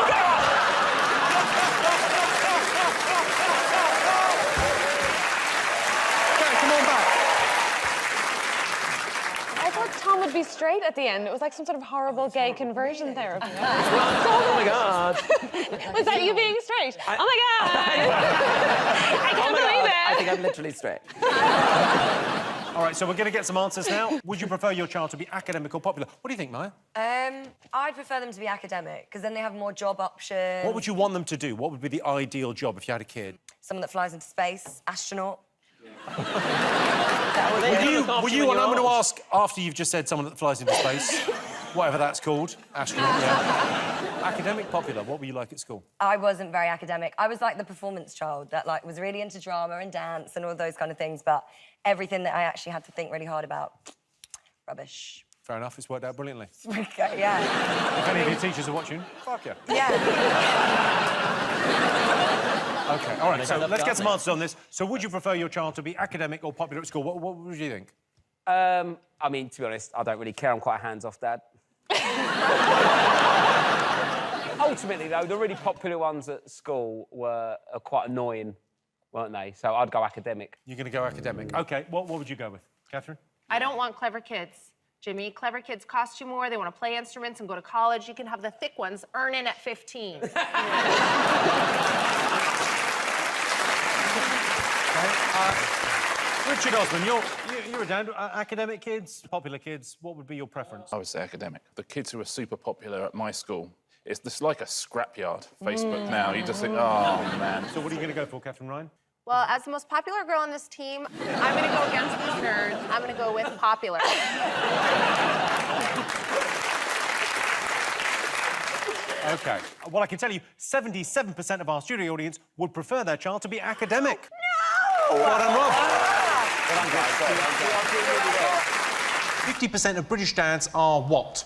Okay, come on back. I thought Tom would be straight at the end. It was like some sort of horrible gay conversion therapy. Oh my God. Was that you being straight? Oh my God! I can't believe it! I think I'm literally straight. All right, so we're going to get some answers now. Would you prefer your child to be academic or popular? What do you think, Maya? I'd prefer them to be academic, because then they have more job options. What would you want them to do? What would be the ideal job if you had a kid? Someone that flies into space, astronaut. Were you, and I'm going to ask, after you've just said someone that flies into space, whatever that's called, astronaut, yeah. Academic, popular, what were you like at school? I wasn't very academic. I was like the performance child that like was really into drama and dance and all those kind of things, but everything that I actually had to think really hard about, rubbish. Fair enough, it's worked out brilliantly. Okay, yeah. If any of your teachers are watching, fuck you. Yeah. OK, all right, so let's get some answers on this. So would you prefer your child to be academic or popular at school? What would you think? I mean, to be honest, I don't really care. I'm quite a hands-off dad. Ultimately, though, the really popular ones at school are quite annoying, weren't they? So I'd go academic. You're going to go academic. OK, what would you go with? Catherine? I don't want clever kids, Jimmy. Clever kids cost you more. They want to play instruments and go to college. You can have the thick ones earn in at 15. Richard Osman, you're a dad. Academic kids, popular kids, what would be your preference? I would say academic. The kids who are super popular at my school, it's just like a scrapyard. Facebook now, you just think, oh, man. So what are you going to go for, Catherine Ryan? Well, as the most popular girl on this team, I'm going to go against these nerds. I'm going to go with popular. OK. Well, I can tell you, 77% of our studio audience would prefer their child to be academic. No! Well done, Rob. 50% of British dads are what?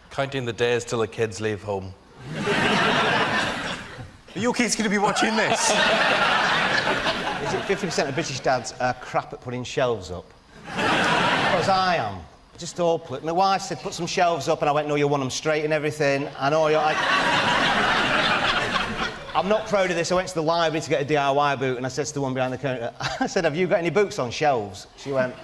Counting the days till the kids leave home. Are your kids going to be watching this? Is it 50% of British dads are crap at putting shelves up? Because I am. Just awful. My wife said, put some shelves up, and I went, no, you want them straight and everything. I know you're like... I'm not proud of this. I went to the library to get a DIY boot, and I said to the one behind the counter, I said, have you got any boots on shelves? She went...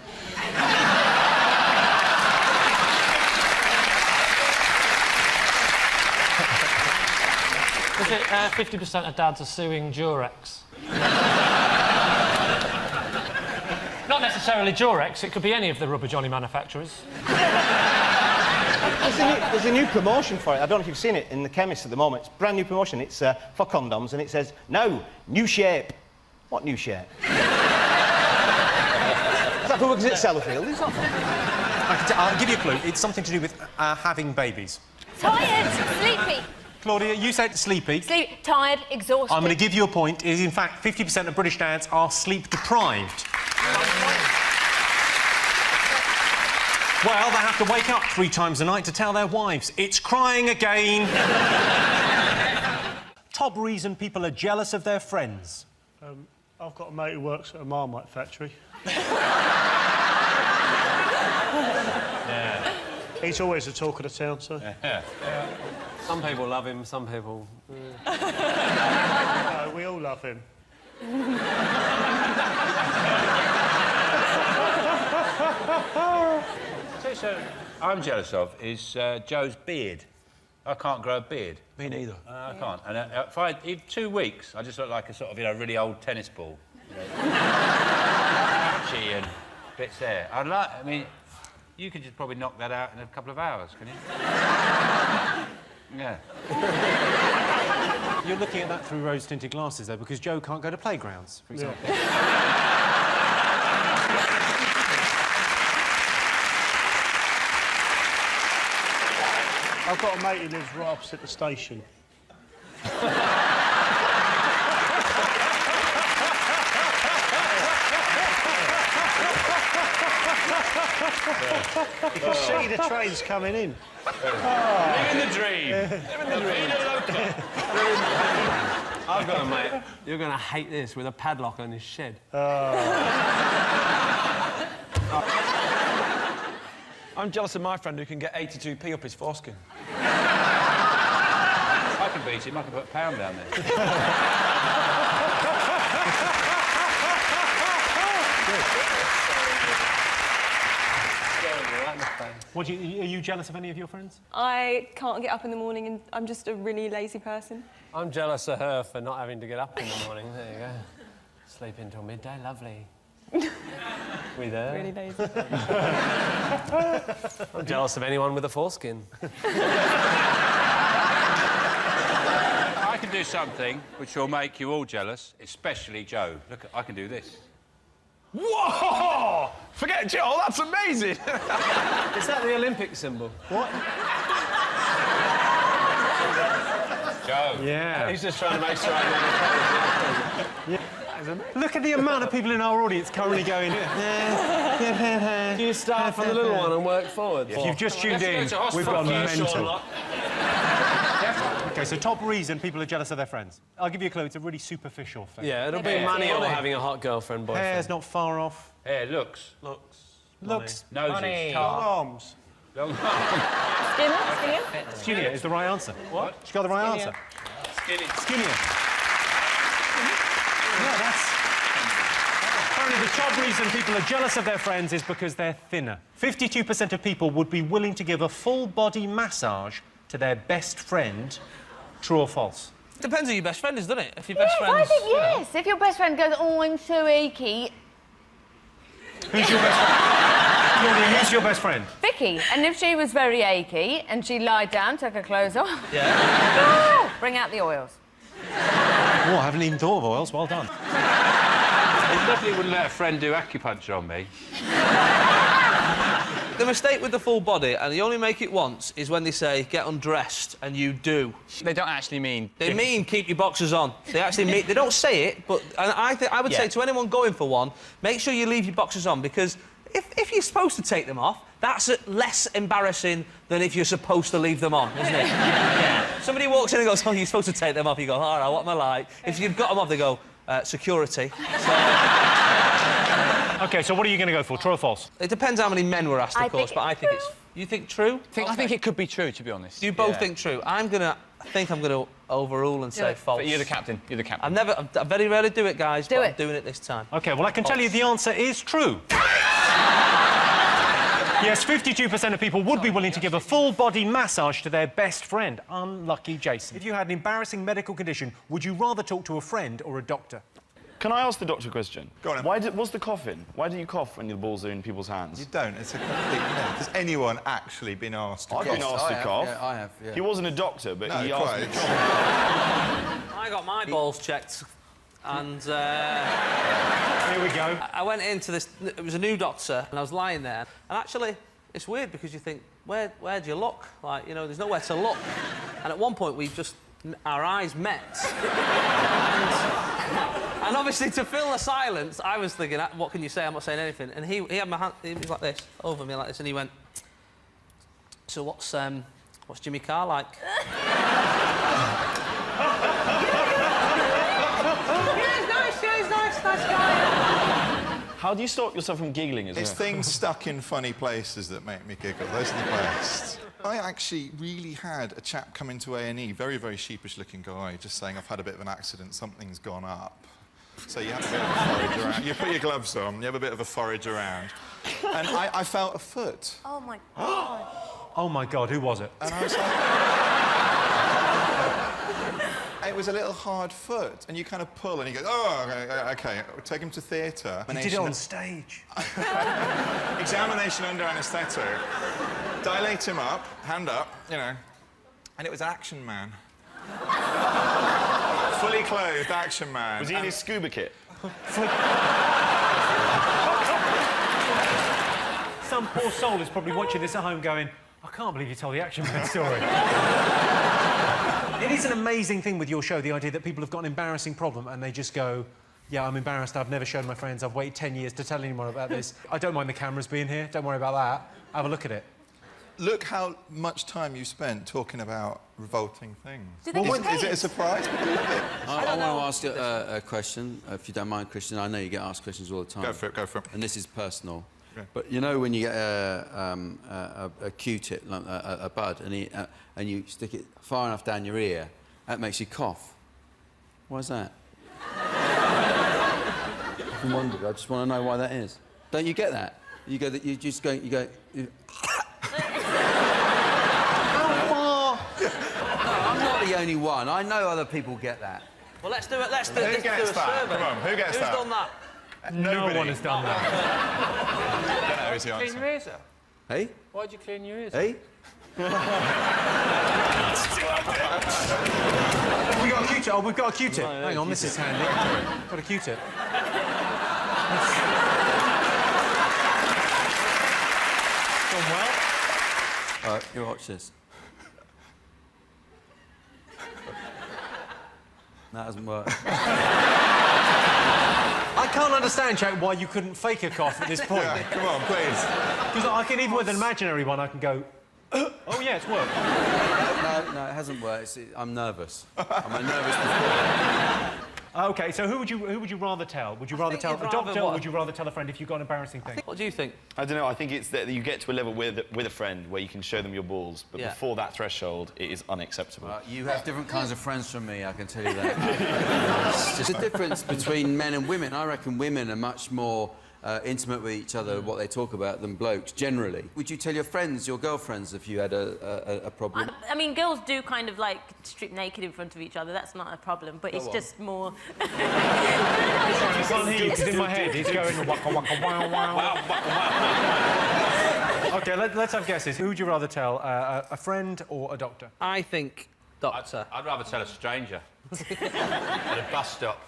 Is it 50% of dads are suing Durex? Not necessarily Durex, it could be any of the rubber Johnny manufacturers. There's a new promotion for it. I don't know if you've seen it in the chemist at the moment. It's a brand new promotion. It's for condoms, and it says, no, new shape. What new shape? Is that who works at Sellafield? It's not... I'll give you a clue. It's something to do with having babies. Tired, sleepy. Claudia, you said sleepy. Tired, exhausted. I'm going to give you a point. It is, in fact, 50% of British dads are sleep-deprived. Well, they have to wake up 3 times a night to tell their wives, it's crying again. Top reason people are jealous of their friends. I've got a mate who works at a Marmite factory. Yeah. He's always the talk of the town, so... Yeah. Some people love him, some people... No, we all love him. So I'm jealous of is Joe's beard. I can't grow a beard. Me neither. I can't. And if I in 2 weeks, I just look like a sort of really old tennis ball. Patchy and bits there. I mean, you could just probably knock that out in a couple of hours, can you? Yeah. You're looking at that through rose-tinted glasses, though, because Joe can't go to playgrounds, for example. I've got a mate who lives right opposite the station. You can see the trains coming in. Living the dream. Living the dream. I've got a mate. You're going to hate this with a padlock on his shed. I'm jealous of my friend who can get 82p up his foreskin. I can beat him. I can put a pound down there. Are you jealous of any of your friends? I can't get up in the morning and I'm just a really lazy person. I'm jealous of her for not having to get up in the morning. There you go. Sleep until midday, lovely. With her. Really lazy. I'm jealous of anyone with a foreskin. I can do something which will make you all jealous, especially Joe. Look, I can do this. Whoa! Forget Joe, that's amazing! Is that the Olympic symbol? What? Joe. Yeah. He's just trying to make sure I know. Look at the amount of people in our audience currently going... Do you start from the little one and work forward? If you've just tuned in, we've gone mental. OK, so top reason people are jealous of their friends. I'll give you a clue, it's a really superficial thing. Yeah, it'll be money or having a hot girlfriend, boyfriend. Hair's not far off. Hair, looks. Looks. Noses. Long arms. Long Skinnier is the right answer. What? She got the right answer. Skinnier. Yeah, that's... Apparently the top reason people are jealous of their friends is because they're thinner. 52% of people would be willing to give a full-body massage to their best friend. True or false? Depends who your best friend is, doesn't it? If your best friend. I think yes. If your best friend goes, oh, I'm so achy. Who's your best friend? Claudia, who's your best friend? Vicky. And if she was very achy and she lied down, took her clothes off. Yeah. Bring out the oils. Oh, I haven't even thought of oils. Well done. I definitely wouldn't let a friend do acupuncture on me. The mistake with the full body, and they only make it once, is when they say, get undressed, and you do. They don't actually mean... They mean keep your boxers on. They actually mean... They don't say it, but I would say to anyone going for one, make sure you leave your boxers on, because if you're supposed to take them off, that's less embarrassing than if you're supposed to leave them on, isn't it? Yeah. Somebody walks in and goes, oh, you're supposed to take them off. You go, all right, what am I like? If you've got them off, they go, security. OK, so what are you going to go for, true or false? It depends how many men were asked, of course, but I think it's... You think true? I think it could be true, to be honest. You both think true. I think I'm going to overrule and say false. But you're the captain. You're the captain. I very rarely do it, guys, but I'm doing it this time. OK, well, I can tell you the answer is true. Yes, 52% of people would be willing to give a full-body massage to their best friend. Unlucky Jason. If you had an embarrassing medical condition, would you rather talk to a friend or a doctor? Can I ask the doctor a question? Go on. What's the coughing? Why do you cough when your balls are in people's hands? You don't. It's a complete... Has anyone actually been asked to cough? I've been asked to cough. Yeah, I have, yeah. He wasn't a doctor, but he asked me to cough. I got my balls checked, and... Here we go. I went into this... It was a new doctor, and I was lying there. And actually, it's weird, because you think, where do you look? Like, you know, there's nowhere to look. And at one point, our eyes met. And obviously, to fill the silence, I was thinking, what can you say? I'm not saying anything. And he had my hand... He was like this, over me like this, and he went... So what's Jimmy Carr like? He's nice guy. How do you stop yourself from giggling as well? It's things stuck in funny places that make me giggle. Those are the best. I actually really had a chap come into A&E, very, very sheepish-looking guy, just saying, I've had a bit of an accident, something's gone up. So you have a bit of a forage around. You put your gloves on, you have a bit of a forage around. And I felt a foot. Oh, my God. Oh, my God, who was it? And I was like... It was a little hard foot, and you kind of pull, and you go, oh, OK, take him to theatre. You did it on stage. Examination under anaesthetic. Dilate him up, hand up, you know. And it was Action Man. Fully clothed Action Man. Was he in his scuba kit? Some poor soul is probably watching this at home going, I can't believe you told the Action Man story. It is an amazing thing with your show, the idea that people have got an embarrassing problem and they just go, Yeah, I'm embarrassed. I've never shown my friends. I've waited 10 years to tell anyone about this. I don't mind the cameras being here. Don't worry about that. Have a look at it. Look how much time you spent talking about revolting things. Is it a surprise? I want to ask a question, if you don't mind, Christian. I know you get asked questions all the time. Go for it, go for it. And this is personal. Okay. But you know when you get a Q-tip, like a bud, and you stick it far enough down your ear, that makes you cough. Why is that? I wondered. I just want to know why that is. Don't you get that? You go. You just go. You go. I'm not the only one. I know other people get that. Well, let's do it. Let's do it. Who gets that? Come on, who gets that? Who's done that? No one has done that. Don't know who's the Clean answer. your ears out. Hey? Why'd you clean your ears? Hey? We got a Q-tip. Oh, we've got a Q-tip. Hang on, this is handy. Got a Q-tip. Gone well. All right, you watch this. That hasn't worked. I can't understand, Jack, why you couldn't fake a cough at this point. Yeah, come on, please. Because I can, even with an imaginary one, I can go, oh, yeah, it's worked. No, it hasn't worked. I'm nervous. I'm a nervous performer. OK, so who would you rather tell? Would you rather tell a doctor or would you rather tell a friend if you've got an embarrassing thing? What do you think? I don't know. I think it's that you get to a level with a friend where you can show them your balls, but before that threshold, it is unacceptable. You have different kinds of friends from me, I can tell you that. There's a difference between men and women. I reckon women are much more intimate with each other, what they talk about, than blokes, generally. Would you tell your friends, your girlfriends, if you had a problem? I mean, girls do kind of, like, strip naked in front of each other. That's not a problem, but it's just more... I can't hear you, 'cause in my head he's going waka waka wow wow. OK, let's have guesses. Who would you rather tell, a friend or a doctor? I think doctor. I'd rather tell a stranger. At a bus stop.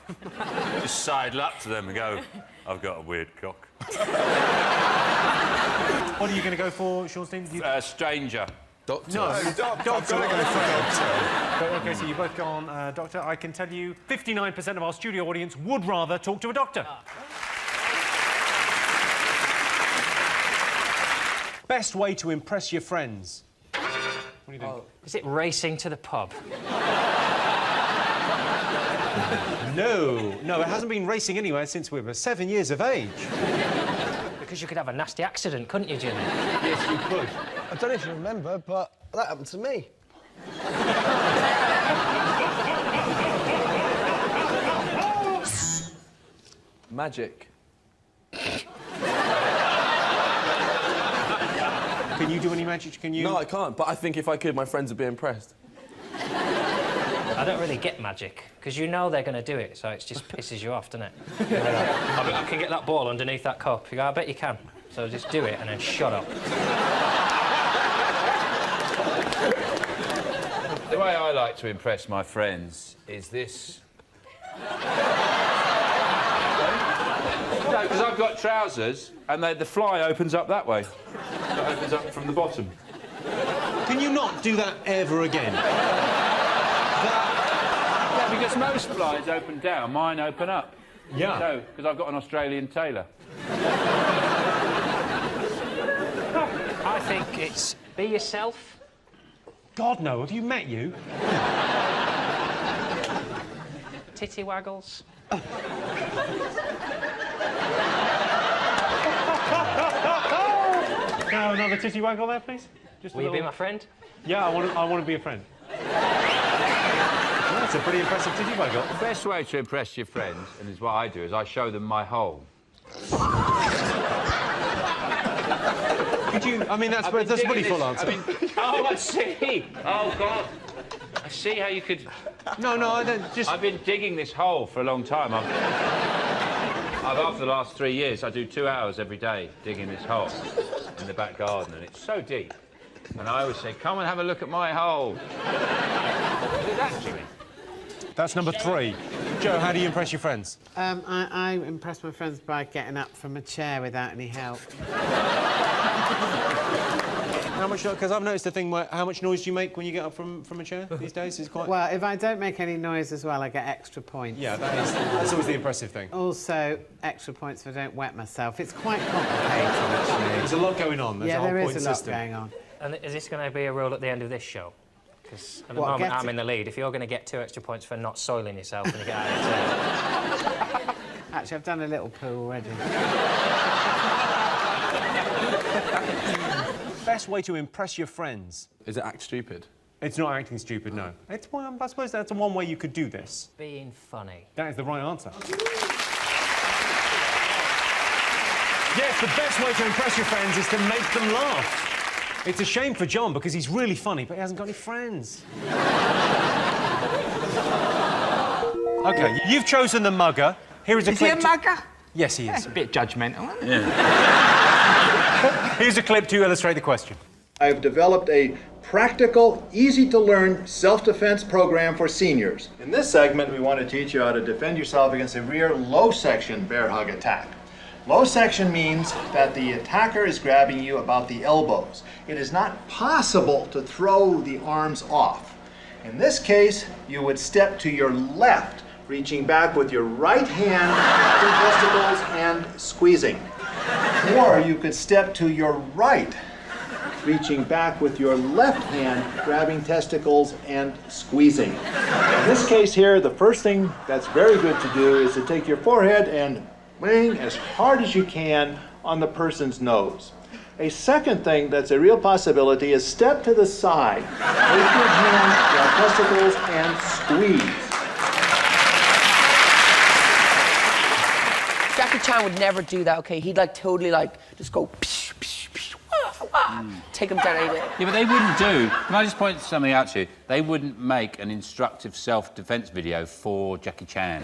Just sidle up to them and go, I've got a weird cock. What are you going to go for, Sean Steen? Stranger. Doctor. No, doctor. Doctor. I've got to go for doctor. OK, so you've both gone doctor. I can tell you 59% of our studio audience would rather talk to a doctor. Best way to impress your friends? What do you think? Is it racing to the pub? No, it hasn't been racing anywhere since we were 7 years of age. Because you could have a nasty accident, couldn't you, Jimmy? Yes, you could. I don't know if you remember, but that happened to me. Magic. Can you do any magic? Can you? No, I can't, but I think if I could, my friends would be impressed. I don't really get magic, because you know they're going to do it, so it just pisses you off, doesn't it? I bet I can get that ball underneath that cup. You go, I bet you can. So just do it and then shut up. The way I like to impress my friends is this. No, because I've got trousers, and the fly opens up that way. It opens up from the bottom. Can you not do that ever again? Yeah, because most flies open down, mine open up. Yeah. So, because I've got an Australian tailor. I think it's be yourself. God, no. Have you met you? Titty waggles. Now another titty waggle there, please. Just Will you be my friend? Yeah, I want to be a friend. That's a pretty impressive titty waggle. The best way to impress your friends, and is what I do, is I show them my hole. Could you? I mean, that's a pretty full answer. Oh, I see. Oh God. I see how you could. No, I don't. Just. I've been digging this hole for a long time. After the last 3 years, I do 2 hours every day digging this hole in the back garden, and it's so deep. And I always say, come and have a look at my hole. It's actually. That's number 3. Joe, how do you impress your friends? I impress my friends by getting up from a chair without any help. How much? Because I've noticed the thing where how much noise do you make when you get up from a chair these days? Is quite. Well, if I don't make any noise as well, I get extra points. Yeah, that's always the impressive thing. Also, extra points if I don't wet myself. It's quite complicated, actually. There's a lot going on. There's a whole point there is a lot system. going on. And is this going to be a rule at the end of this show? Because at the moment I'm in the lead. If you're going to get 2 extra points for not soiling yourself when you get out of the chair. Actually, I've done a little poo already. Best way to impress your friends? Is it act stupid? It's not acting stupid, no. It's, well, I suppose that's one way you could do this. Being funny. That is the right answer. Yes, the best way to impress your friends is to make them laugh. It's a shame for John because he's really funny, but he hasn't got any friends. OK, you've chosen the mugger. Here is a clip. Is he a mugger? Yes, he is. That's a bit judgmental, isn't it? Yeah. Here's a clip to illustrate the question. I've developed a practical, easy-to-learn self-defense program for seniors. In this segment, we want to teach you how to defend yourself against a rear low-section bear hug attack. Low section means that the attacker is grabbing you about the elbows. It is not possible to throw the arms off. In this case, you would step to your left, reaching back with your right hand, testicles, and squeezing. Or you could step to your right, reaching back with your left hand, grabbing testicles and squeezing. In this case here, the first thing that's very good to do is to take your forehead and bang as hard as you can on the person's nose. A second thing that's a real possibility is step to the side, take your hand, your testicles, and squeeze. Jackie Chan would never do that, okay? He'd like totally like just go psh, psh, psh, wah, wah, take him down. Yeah, but they wouldn't do. Can I just point something out to you? They wouldn't make an instructive self-defense video for Jackie Chan.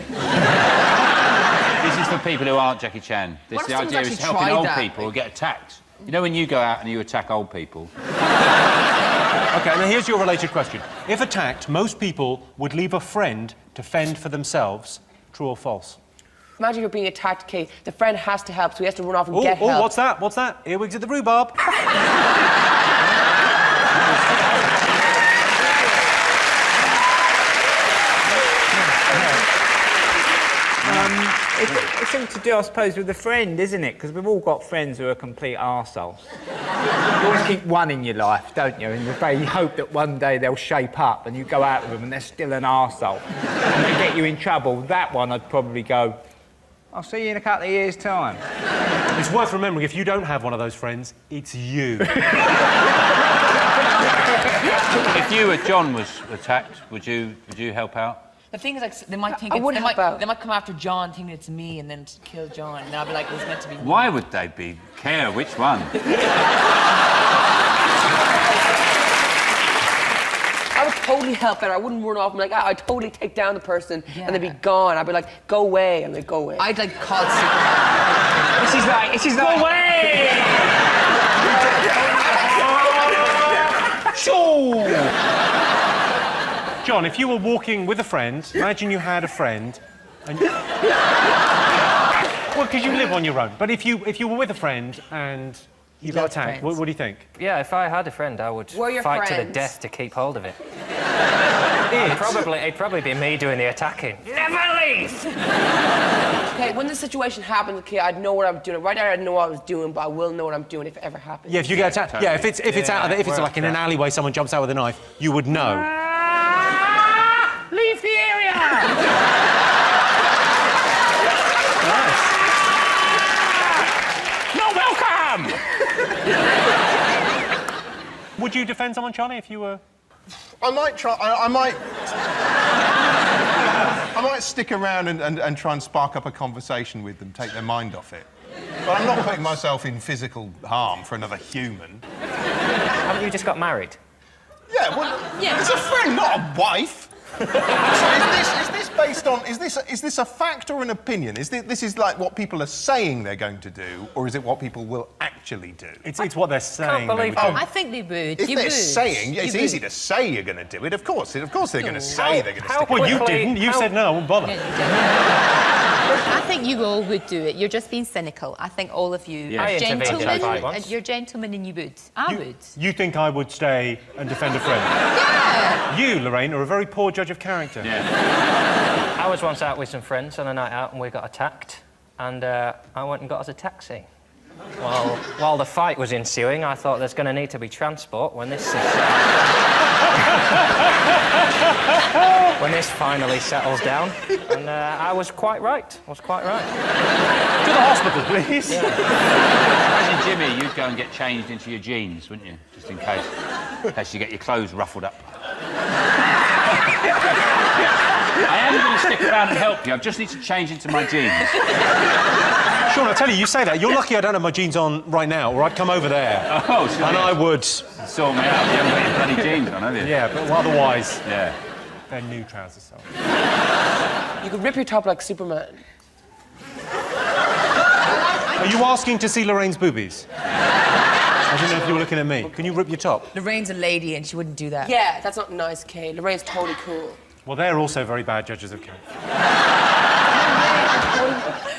This is for people who aren't Jackie Chan. The idea is helping old people who get attacked. You know when you go out and you attack old people? OK, now here's your related question. If attacked, most people would leave a friend to fend for themselves. True or false? Imagine you're being attacked, Kate. The friend has to help, so he has to run off and get help. Oh, what's that? What's that? Earwigs at the rhubarb. It's all to do, I suppose, with a friend, isn't it? Because we've all got friends who are complete arseholes. You always keep one in your life, don't you? And you hope that one day they'll shape up and you go out with them and they're still an arsehole. And they get you in trouble. That one, I'd probably go, I'll see you in a couple of years' time. It's worth remembering, if you don't have one of those friends, it's you. If you or John was attacked, would you help out? The thing is, like, they might think they might come after John, thinking it's me, and then kill John. And I'll be like, it was meant to be me. Why would they care which one? I would totally help out. I wouldn't run off and be like, I'd totally take down the person and they'd be gone. I'd be like, go away, and they'd go away. I'd like call secret. This is like... Go away! John, if you were walking with a friend, imagine you had a friend, and well, because you live on your own. But if you were with a friend and you got attacked, what do you think? Yeah, if I had a friend, I would fight to the death to keep hold of it. It'd probably be me doing the attacking. Never leave! Okay, when the situation happens, okay, I'd know what I'm doing. Right now, I know what I was doing, but I will know what I'm doing if it ever happens. Yeah, if you get attacked. Yeah, if it's like in an alleyway, someone jumps out with a knife, you would know. Leave the area! Not welcome! Would you defend someone, Charlie, if you were... I might try. I might stick around and try and spark up a conversation with them, take their mind off it. But I'm not putting myself in physical harm for another human. Haven't you just got married? Yeah, well, it's a friend, not a wife. So is this based on? Is this a fact or an opinion? Is this like what people are saying they're going to do, or is it what people will actually do? It's what they're saying. I think they would. If they're saying, it's easy to say you're going to do it. Of course they're going to say they're going to stick it. Well, you didn't. You said no. I won't bother. I think you all would do it. You're just being cynical. I think all of you I are intervened in a fight gentlemen. once. You're gentlemen and you would. I would. You think I would stay and defend a friend? Yeah. You, Lorraine, are a very poor judge of character. Yeah. I was once out with some friends on a night out and we got attacked. And I went and got us a taxi. While the fight was ensuing, I thought there's going to need to be transport when this when this finally settles down. And I was quite right. To the hospital, please. Yeah. Imagine, Jimmy, you'd go and get changed into your jeans, wouldn't you? Just in case you get your clothes ruffled up. I am going to stick around and help you. I just need to change into my jeans. Sean, I tell you, you say that. You're lucky I don't have my jeans on right now, or I'd come over there. Oh, sure. And I would... Sort me out. You haven't got your bloody jeans on, have you? Yeah, but otherwise... Yeah. They're new trousers, so... You could rip your top like Superman. Are you asking to see Lorraine's boobies? I didn't know if you were looking at me. Can you rip your top? Lorraine's a lady and she wouldn't do that. Yeah, that's not nice, Kay. Lorraine's totally cool. Well, they're also very bad judges of character.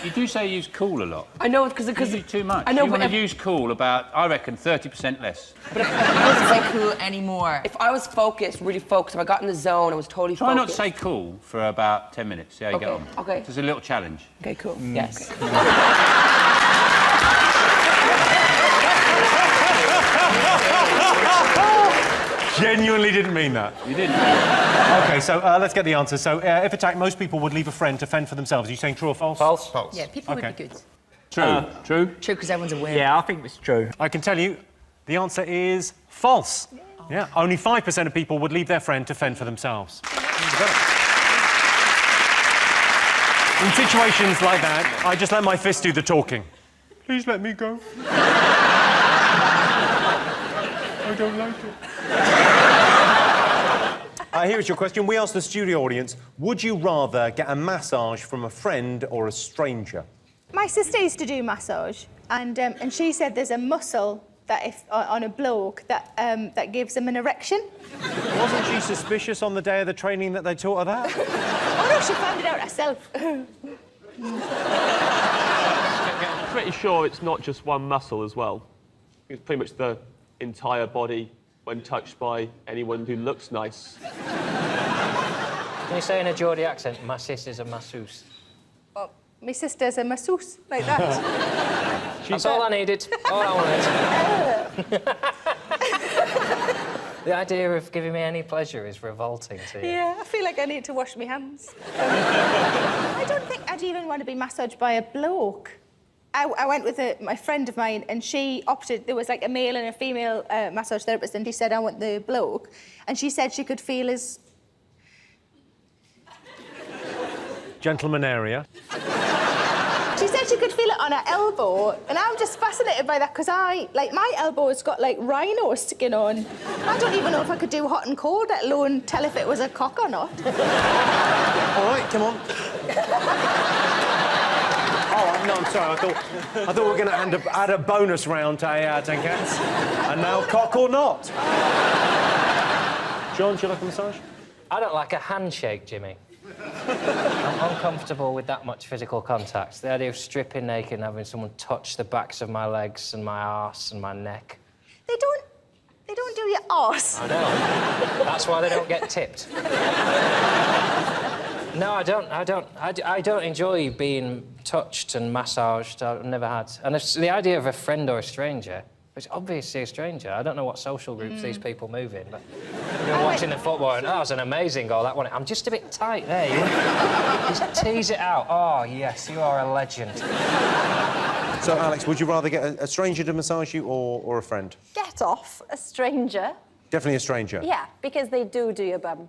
You do say you use cool a lot. I know, because You use too much. I know, you but want to use cool about, I reckon, 30% less. But if I don't say cool anymore. If I was focused, really focused, if I got in the zone, I was totally Try focused. not to say cool for about 10 minutes. See how you get on. Okay. Just a little challenge. Okay, cool. Yes. Genuinely didn't mean that. You didn't. OK, so let's get the answer. So, if attacked, most people would leave a friend to fend for themselves. Are you saying true or false? False. Yeah, people would be good. True. True? True, because everyone's aware. Yeah, I think it's true. I can tell you, the answer is false. Yeah, only 5% of people would leave their friend to fend for themselves. In situations like that, I just let my fist do the talking. Please let me go. I don't like it. Here is your question. We asked the studio audience, would you rather get a massage from a friend or a stranger? My sister used to do massage, and she said there's a muscle that if on a bloke that that gives them an erection. Wasn't she suspicious on the day of the training that they taught her that? Oh no, she found it out herself. I'm pretty sure it's not just one muscle as well. It's pretty much the entire body when touched by anyone who looks nice. Can you say in a Geordie accent, my sister's a masseuse? Oh, my sister's a masseuse, like that. That's all I needed. All I wanted. The idea of giving me any pleasure is revolting to you. Yeah, I feel like I need to wash my hands. I don't think I'd even want to be massaged by a bloke. I went with my friend of mine, and she opted. There was like a male and a female massage therapist, and he said, I want the bloke. And she said she could feel his... Gentleman area. She said she could feel it on her elbow, and I'm just fascinated by that, because my elbow's got, like, rhino skin on. I don't even know if I could do hot and cold, let alone tell if it was a cock or not. All right, come on. Oh, no, I'm sorry. I thought we were going to add a bonus round to 8 out of 10 cats. And now cock or not. John, do you like a massage? I don't like a handshake, Jimmy. I'm uncomfortable with that much physical contact. The idea of stripping naked and having someone touch the backs of my legs and my arse and my neck. They don't do your arse. I know. That's why they don't get tipped. No, I don't enjoy being touched and massaged. I've never had. And it's the idea of a friend or a stranger, it's obviously a stranger. I don't know what social groups these people move in, but you're watching the football and, oh, that was an amazing goal, that one. I'm just a bit tight there. Just tease it out. Oh, yes, you are a legend. So, Alex, would you rather get a stranger to massage you or a friend? Get off, a stranger. Definitely a stranger. Yeah, because they do your bum.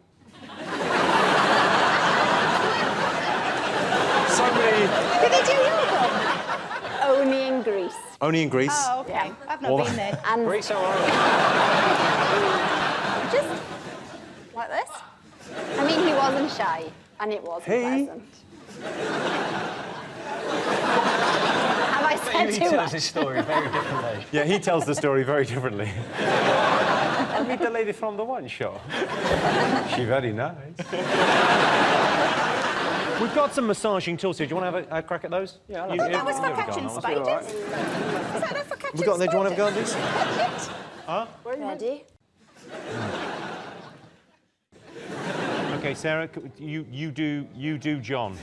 So many... Do they do your bum? Only in Greece. Only in Greece? Oh, OK. Yeah. I've not been there. And Greece or just like this. I mean, he wasn't shy, and it wasn't pleasant. Have I said He too tells much? his story very differently. Yeah, he tells the story very differently. I meet the lady from the wine shop. She very nice. We've got some massaging tools here. Do you want to have a crack at those? Yeah, that was for catching spiders. Is that not for catching We got there. Do you want to have a go at these? Huh? Ready? Okay, Sarah, you do John.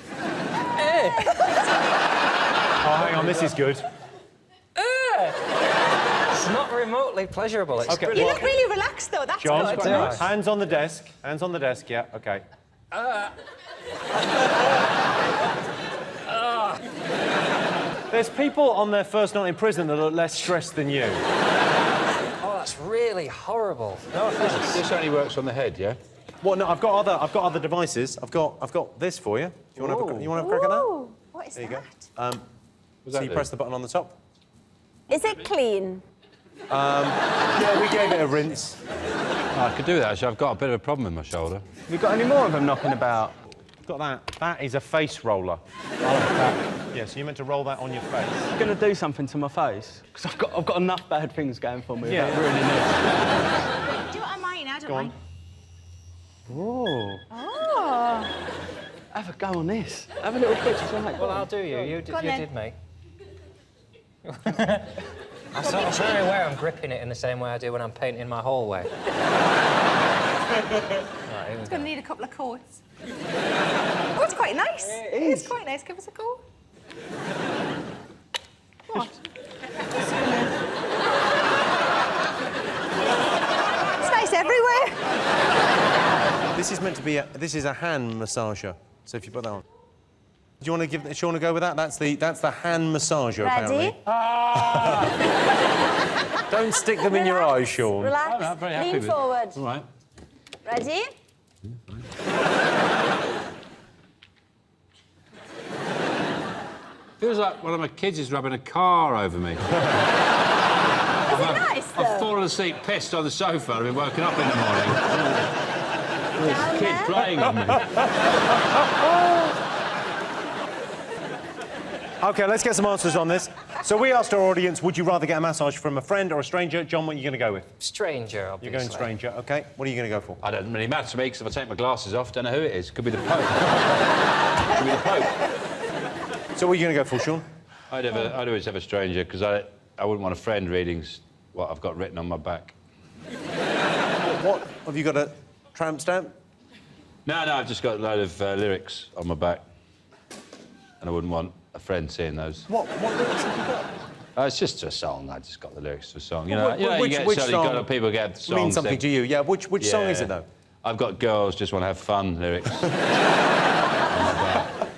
Oh, hang on, this is good. It's not remotely pleasurable. It's Okay, You look really relaxed, though. That's John, good. hands on the desk. Hands on the desk. Yeah. Okay. There's people on their first night in prison that look less stressed than you. Oh, that's really horrible. No offense. This only works on the head, yeah? Well, no, I've got other devices. I've got this for you. You want to have a crack at that? Ooh, what is There you that? go. So you press the button on the top. Is it clean? Yeah, we gave it a rinse. I could do that, actually. I've got a bit of a problem with my shoulder. Have you got any more of them knocking about? Got that. That is a face roller. Yeah, so you're meant to roll that on your face. I'm going to do something to my face, because I've got enough bad things going for me. Yeah, really Do it on mine, I don't Go on. mind. Oh. Oh. Have a go on this. Have a little picture tonight. Well, I'll do you. You Go on did then. me. I'm very aware I'm gripping it in the same way I do when I'm painting my hallway. Right, here we It's go. going to need a couple of coats. Oh, it's quite nice. It is quite nice. Give us a go. What? It's nice everywhere. This is meant to be this is a hand massager. So if you put that on. Do you want to give Sean a go with that? That's the hand massager, Ready? apparently. Don't stick them in your eyes, Sean. Relax. I'm very happy Lean with forward. All right. Ready? Feels like one of my kids is rubbing a car over me. Is it nice, though? I've fallen asleep pissed on the sofa. I've been woken up in the morning. This kid playing on me. OK, let's get some answers on this. So we asked our audience, would you rather get a massage from a friend or a stranger? John, what are you going to go with? Stranger, obviously. You're going stranger, OK. What are you going to go for? I don't really matter to me, because if I take my glasses off, don't know who it is. Could be the Pope. Could be the Pope. So what are you going to go for, Sean? I'd always have a stranger, because I wouldn't want a friend reading what I've got written on my back. What? Have you got a tramp stamp? No, I've just got a load of lyrics on my back. And I wouldn't want a friend seeing those. What lyrics have you got? It's just a song. I just got the lyrics to a song. Which song? People get songs. Means something to you, yeah. Which song is it, though? I've got girls just want to have fun lyrics.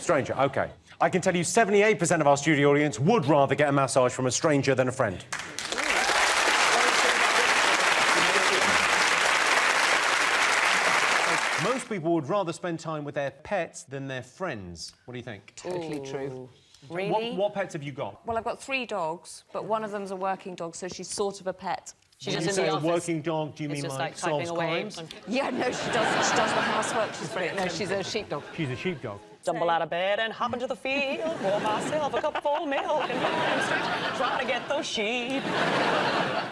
Stranger, OK. I can tell you 78% of our studio audience would rather get a massage from a stranger than a friend. Most people would rather spend time with their pets than their friends. What do you think? Totally true. Really? What pets have you got? Well, I've got 3 dogs, but one of them's a working dog, so she's sort of a pet. She's When just you in say the a office. working dog, do you mean It's just like typing solves away. crimes? Yeah, no, she does the housework. She's brilliant. No, she's a sheepdog. She's a sheepdog. Tumble out of bed and hop into the field, pour myself a cup full of milk and run straight, try to get those sheep.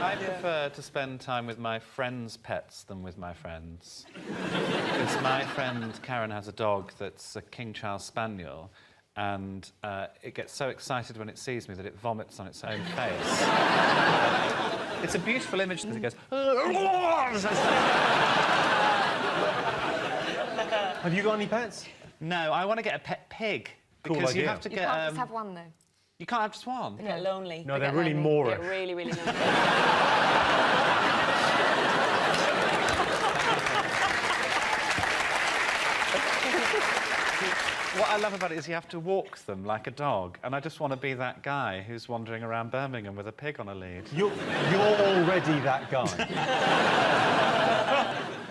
I prefer to spend time with my friends' pets than with my friends. Because my friend Karen has a dog that's a King Charles Spaniel, and it gets so excited when it sees me that it vomits on its own face. It's a beautiful image that it goes... Have you got any pets? No, I want to get a pet pig. Cool Because idea. you have to get... You can't just have one, though. You can't have just one? They get lonely. No, They they're get really lonely. Moorish. They get really, really lonely. What I love about it is you have to walk them like a dog, and I just want to be that guy who's wandering around Birmingham with a pig on a lead. You're already that guy.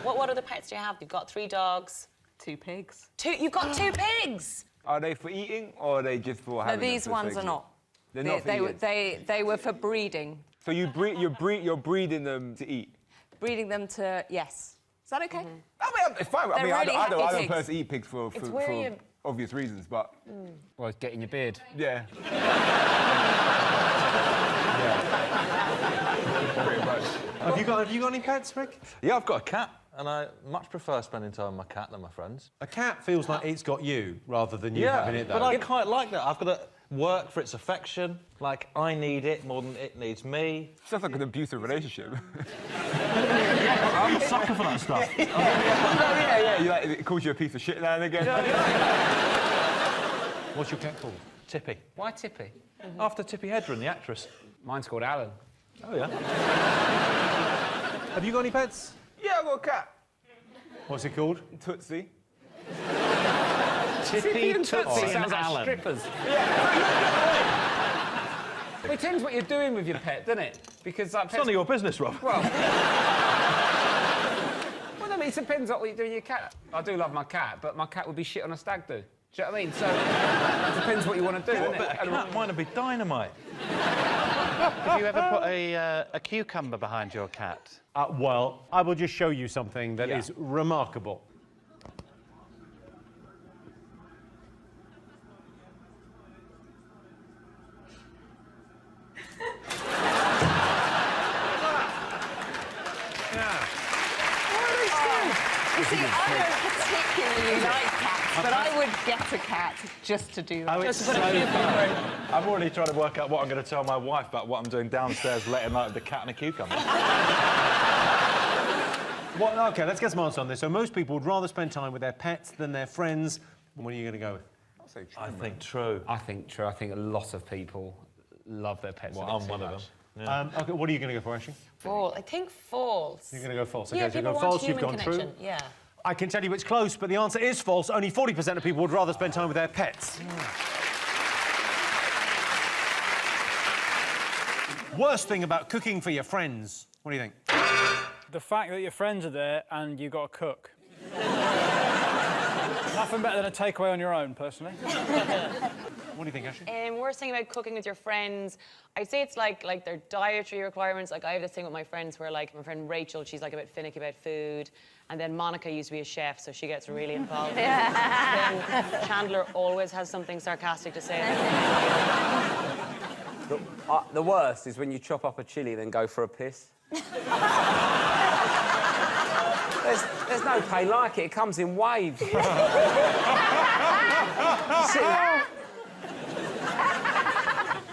What other pets do you have? You've got 3 dogs. 2 pigs. You've got 2 pigs! Are they for eating, or are they just for No, having them these for ones sex? are not. They're not for eating? They were for breeding. So you're breeding them to eat? Breeding them to... Yes. Is that OK? I mean, it's fine. I They're mean, really I don't happy pigs. personally eat pigs for It's where you... obvious reasons, but... Well, it's getting your beard. Yeah. Pretty much. Have you got any pets, Rick? Yeah, I've got a cat. and I much prefer spending time with my cat than my friends. A cat feels like it's got you rather than you having it, though. But I quite like that. I've got to work for its affection. Like, I need it more than it needs me. Sounds like an abusive relationship. I'm a sucker for that stuff. yeah. You like, it calls you a piece of shit now and again. What's your cat called? Tippy. Why Tippy? After Tippi Hedren, the actress. Mine's called Alan. Oh, yeah. Have you got any pets? Yeah, I've got a cat. What's it called? Tootsie. Tippy, Tootsie Sounds and like Alan. strippers. Well, it depends what you're doing with your pet, doesn't it? Because like, It's none of your business, Rob. Well, I mean, it depends what you do with your cat. I do love my cat, but my cat would be shit on a stag do. Do you know what I mean? So it depends what you want to do, doesn't But a cat might be dynamite. Have you ever put a cucumber behind your cat? Well, I will just show you something that is remarkable. You see, I don't particularly like cats, but I would get a cat just to do that. Just to put a cucumber in. I'm already trying to work out what I'm going to tell my wife about what I'm doing downstairs, letting out the cat and a cucumber. Well, OK, let's get some answers on this. So most people would rather spend time with their pets than their friends. What are you going to go with? I think true. I think true. I think a lot of people love their pets. Well, I'm one of them. Yeah. OK, what are you going to go for, Ashley? False. I think false. You're going to go false. Yeah, OK, so people go want false, you've human gone connection. true. Yeah. I can tell you it's close, but the answer is false. Only 40% of people would rather spend time with their pets. Worst thing about cooking for your friends. What do you think? The fact that your friends are there and you've got to cook. Nothing better than a takeaway on your own, personally. What do you think, Ashley? Worst thing about cooking with your friends, I'd say it's like their dietary requirements. Like I have this thing with my friends where like my friend Rachel, she's like a bit finicky about food. And then Monica used to be a chef, so she gets really involved. Then Chandler always has something sarcastic to say. The worst is when you chop up a chilli then go for a piss. There's no pain like it. It comes in waves.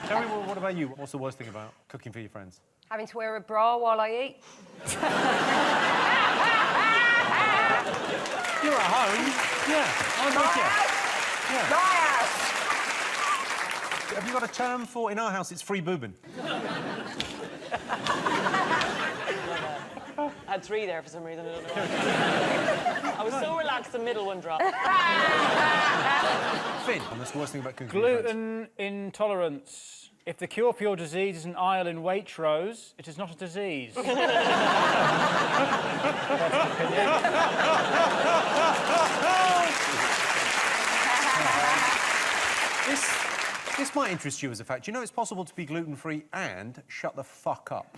Terry, what about you? What's the worst thing about cooking for your friends? Having to wear a bra while I eat. You're at home. Yeah, I'm with you. Yeah. Have you got a term for... In our house, it's free boobing. I had 3 there for some reason. I don't know. I was so relaxed, the middle one dropped. Finn, and that's the worst thing about cooking for your friends. Gluten intolerance. If the cure for your disease is an aisle in Waitrose, it is not a disease. This might interest you as a fact. You know it's possible to be gluten-free and shut the fuck up.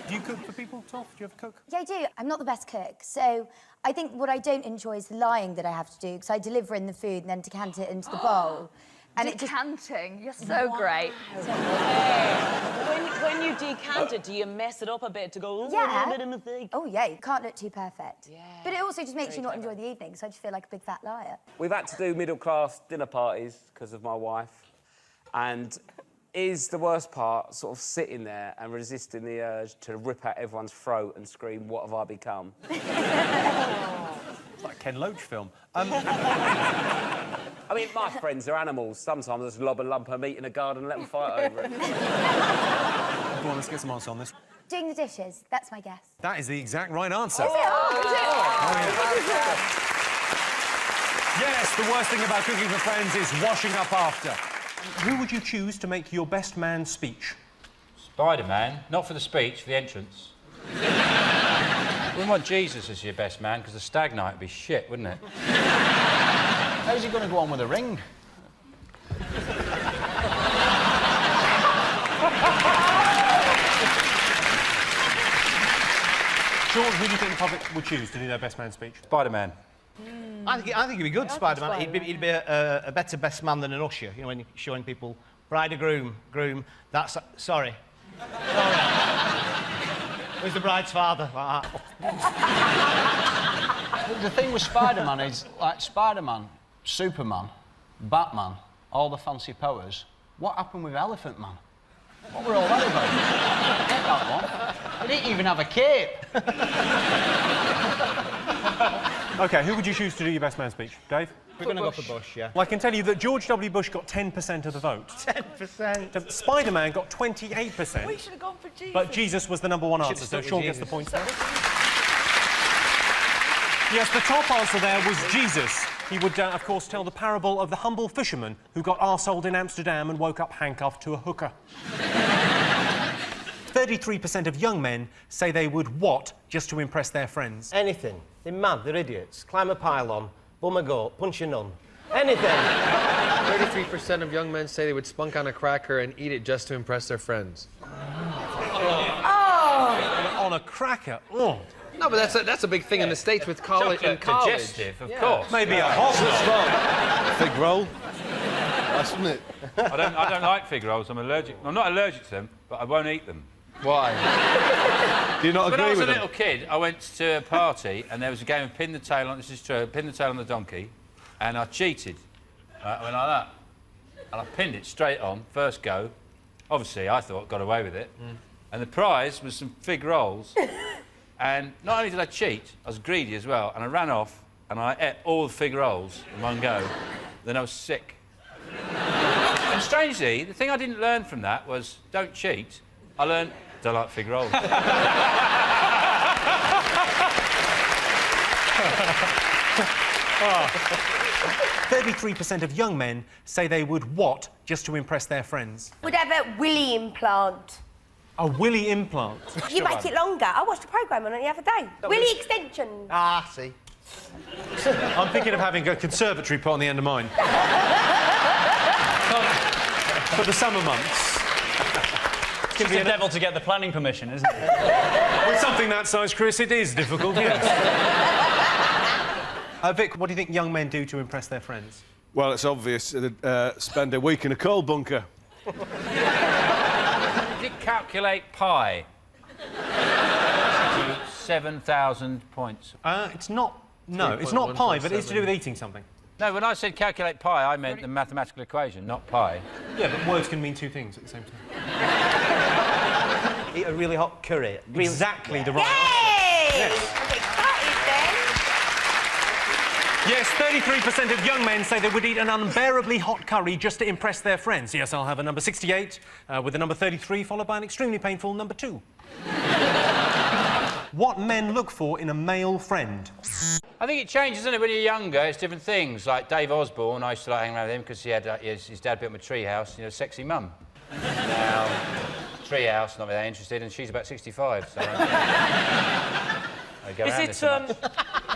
Do you cook for people, Toph? Do you ever cook? Yeah, I do. I'm not the best cook, so I think what I don't enjoy is the lying that I have to do, because I deliver in the food and then decant it into the bowl. And decanting, you're so great. When you decant it, do you mess it up a bit to go, ooh, Yeah. a bit of a mistake? Oh, yeah, you can't look too perfect. Yeah. But it also just makes you not enjoy the evening, so I just feel like a big fat liar. We've had to do middle-class dinner parties because of my wife. And is the worst part sort of sitting there and resisting the urge to rip out everyone's throat and scream, "What have I become?" It's like a Ken Loach film. I mean, my friends are animals. Sometimes I just lob a lump of meat in a garden and let them fight over it. Go on, let's get some answers on this. Doing the dishes, that's my guess. That is the exact right answer. Is it? Oh, is it? Yes, the worst thing about cooking for friends is washing up after. Who would you choose to make your best man speech? Spider-Man, not for the speech, for the entrance. Wouldn't want Jesus as your best man, because the stag night would be shit, wouldn't it? How's he going to go on with a ring? Sean, who do you think the public would choose to do their best man speech? Spider-Man. I think he'd be good, Spider-Man. He'd be a better best man than an usher, you know, when you're showing people bride or groom, that's... Sorry. Who's the bride's father? Like that. The thing with Spider-Man is, like, Spider-Man, Superman, Batman, all the fancy powers. What happened with Elephant Man? What were all that about? Get that one. He didn't even have a cape. OK, who would you choose to do your best man speech? Dave? We're going to go for Bush, yeah. Well, I can tell you that George W. Bush got 10% of the vote. 10%. Spider-Man got 28%. We should have gone for Jesus. But Jesus was the number one answer, so Sean gets the points there. Yes, the top answer there was Jesus. He would, of course, tell the parable of the humble fisherman who got arseholed in Amsterdam and woke up handcuffed to a hooker. 33% of young men say they would what just to impress their friends? Anything. They're mad, they're idiots. Climb a pylon, bum a goat, punch a nun. Anything. 33% of young men say they would spunk on a cracker and eat it just to impress their friends. Oh! On a cracker? Oh. No, but that's a big thing in the States with college. In college. Digestive, of course. Maybe a hot Fig roll. That's isn't it? I don't like fig rolls. I'm allergic. I'm not allergic to them, but I won't eat them. Why? Do you not when agree I was with a them? little kid, I went to a party and there was a game of pin the tail on. This is true. Pin the tail on the donkey, and I cheated. I went like that, and I pinned it straight on first go. Obviously, I thought I got away with it, and the prize was some fig rolls. And not only did I cheat, I was greedy as well, and I ran off and I ate all the fig rolls in one go. Then I was sick. And strangely, the thing I didn't learn from that was don't cheat. I learned don't like fig rolls. 33% of young men say they would what just to impress their friends? Would have a willy implant. A willy implant? You make it longer. I watched a programme on it the other day. Willy extension. Ah, see. I'm thinking of having a conservatory put on the end of mine. For the summer months. It's the devil to get the planning permission, isn't it? With something that size, Chris, it is difficult, yes. Vic, what do you think young men do to impress their friends? Well, it's obvious. Spend a week in a coal bunker. Did it calculate pi? 7,000 points. It's not... No, it's not pi, but it's to do with eating something. No, when I said calculate pi, I meant the mathematical equation, not pi. Yeah, but words can mean two things at the same time. Eat a really hot curry. Exactly the right Yay! answer. Yes. Yes, 33% of young men say they would eat an unbearably hot curry just to impress their friends. Yes, I'll have a number 68 with a number 33 followed by an extremely painful number 2. What men look for in a male friend? I think it changes, doesn't it? When you're younger, it's different things. Like Dave Osborne, I used to like hanging around with him because he had his dad built him a tree house, you know, sexy mum. Now, tree house, not really interested, and she's about 65, so... I go around this so much.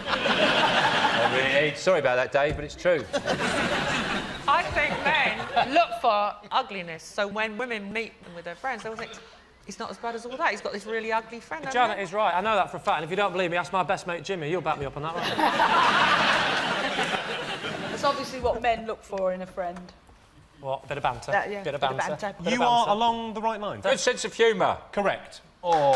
I really need... Sorry about that, Dave, but it's true. I think men look for ugliness, so when women meet them with their friends, they'll think, he's not as bad as all that, he's got this really ugly friend. Janet is right, I know that for a fact, and if you don't believe me, ask my best mate Jimmy, he'll back me up on that one. That's obviously what men look for in a friend. What? A bit of banter? Yeah, bit of banter. You are along the right line. Good sense of humour. Correct. Oh.